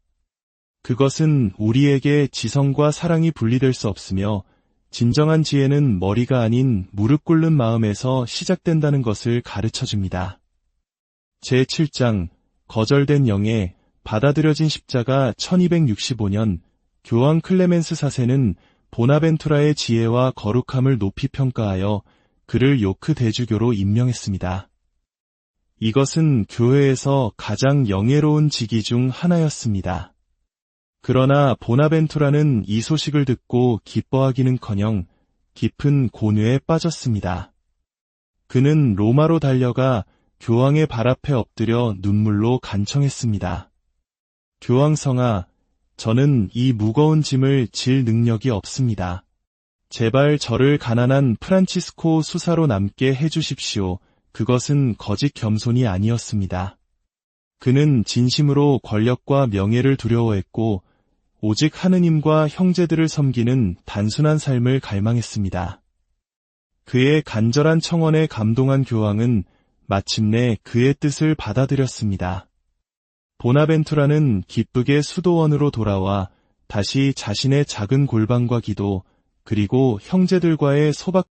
그것은 우리에게 지성과 사랑이 분리될 수 없으며 진정한 지혜는 머리가 아닌 무릎 꿇는 마음에서 시작된다는 것을 가르쳐줍니다. 제7장 거절된 영에 받아들여진 십자가 1265년 교황 클레멘스 4세는 보나벤투라의 지혜와 거룩함을 높이 평가하여 그를 요크 대주교로 임명했습니다. 이것은 교회에서 가장 영예로운 직위 중 하나였습니다. 그러나 보나벤투라는 이 소식을 듣고 기뻐하기는커녕 깊은 고뇌에 빠졌습니다. 그는 로마로 달려가 교황의 발 앞에 엎드려 눈물로 간청했습니다. 교황성아, 저는 이 무거운 짐을 질 능력이 없습니다. 제발 저를 가난한 프란치스코 수사로 남게 해주십시오. 그것은 거짓 겸손이 아니었습니다. 그는 진심으로 권력과 명예를 두려워했고 오직 하느님과 형제들을 섬기는 단순한 삶을 갈망했습니다. 그의 간절한 청원에 감동한 교황은 마침내 그의 뜻을 받아들였습니다. 보나벤투라는 기쁘게 수도원으로 돌아와 다시 자신의 작은 골방과 기도, 그리고 형제들과의 소박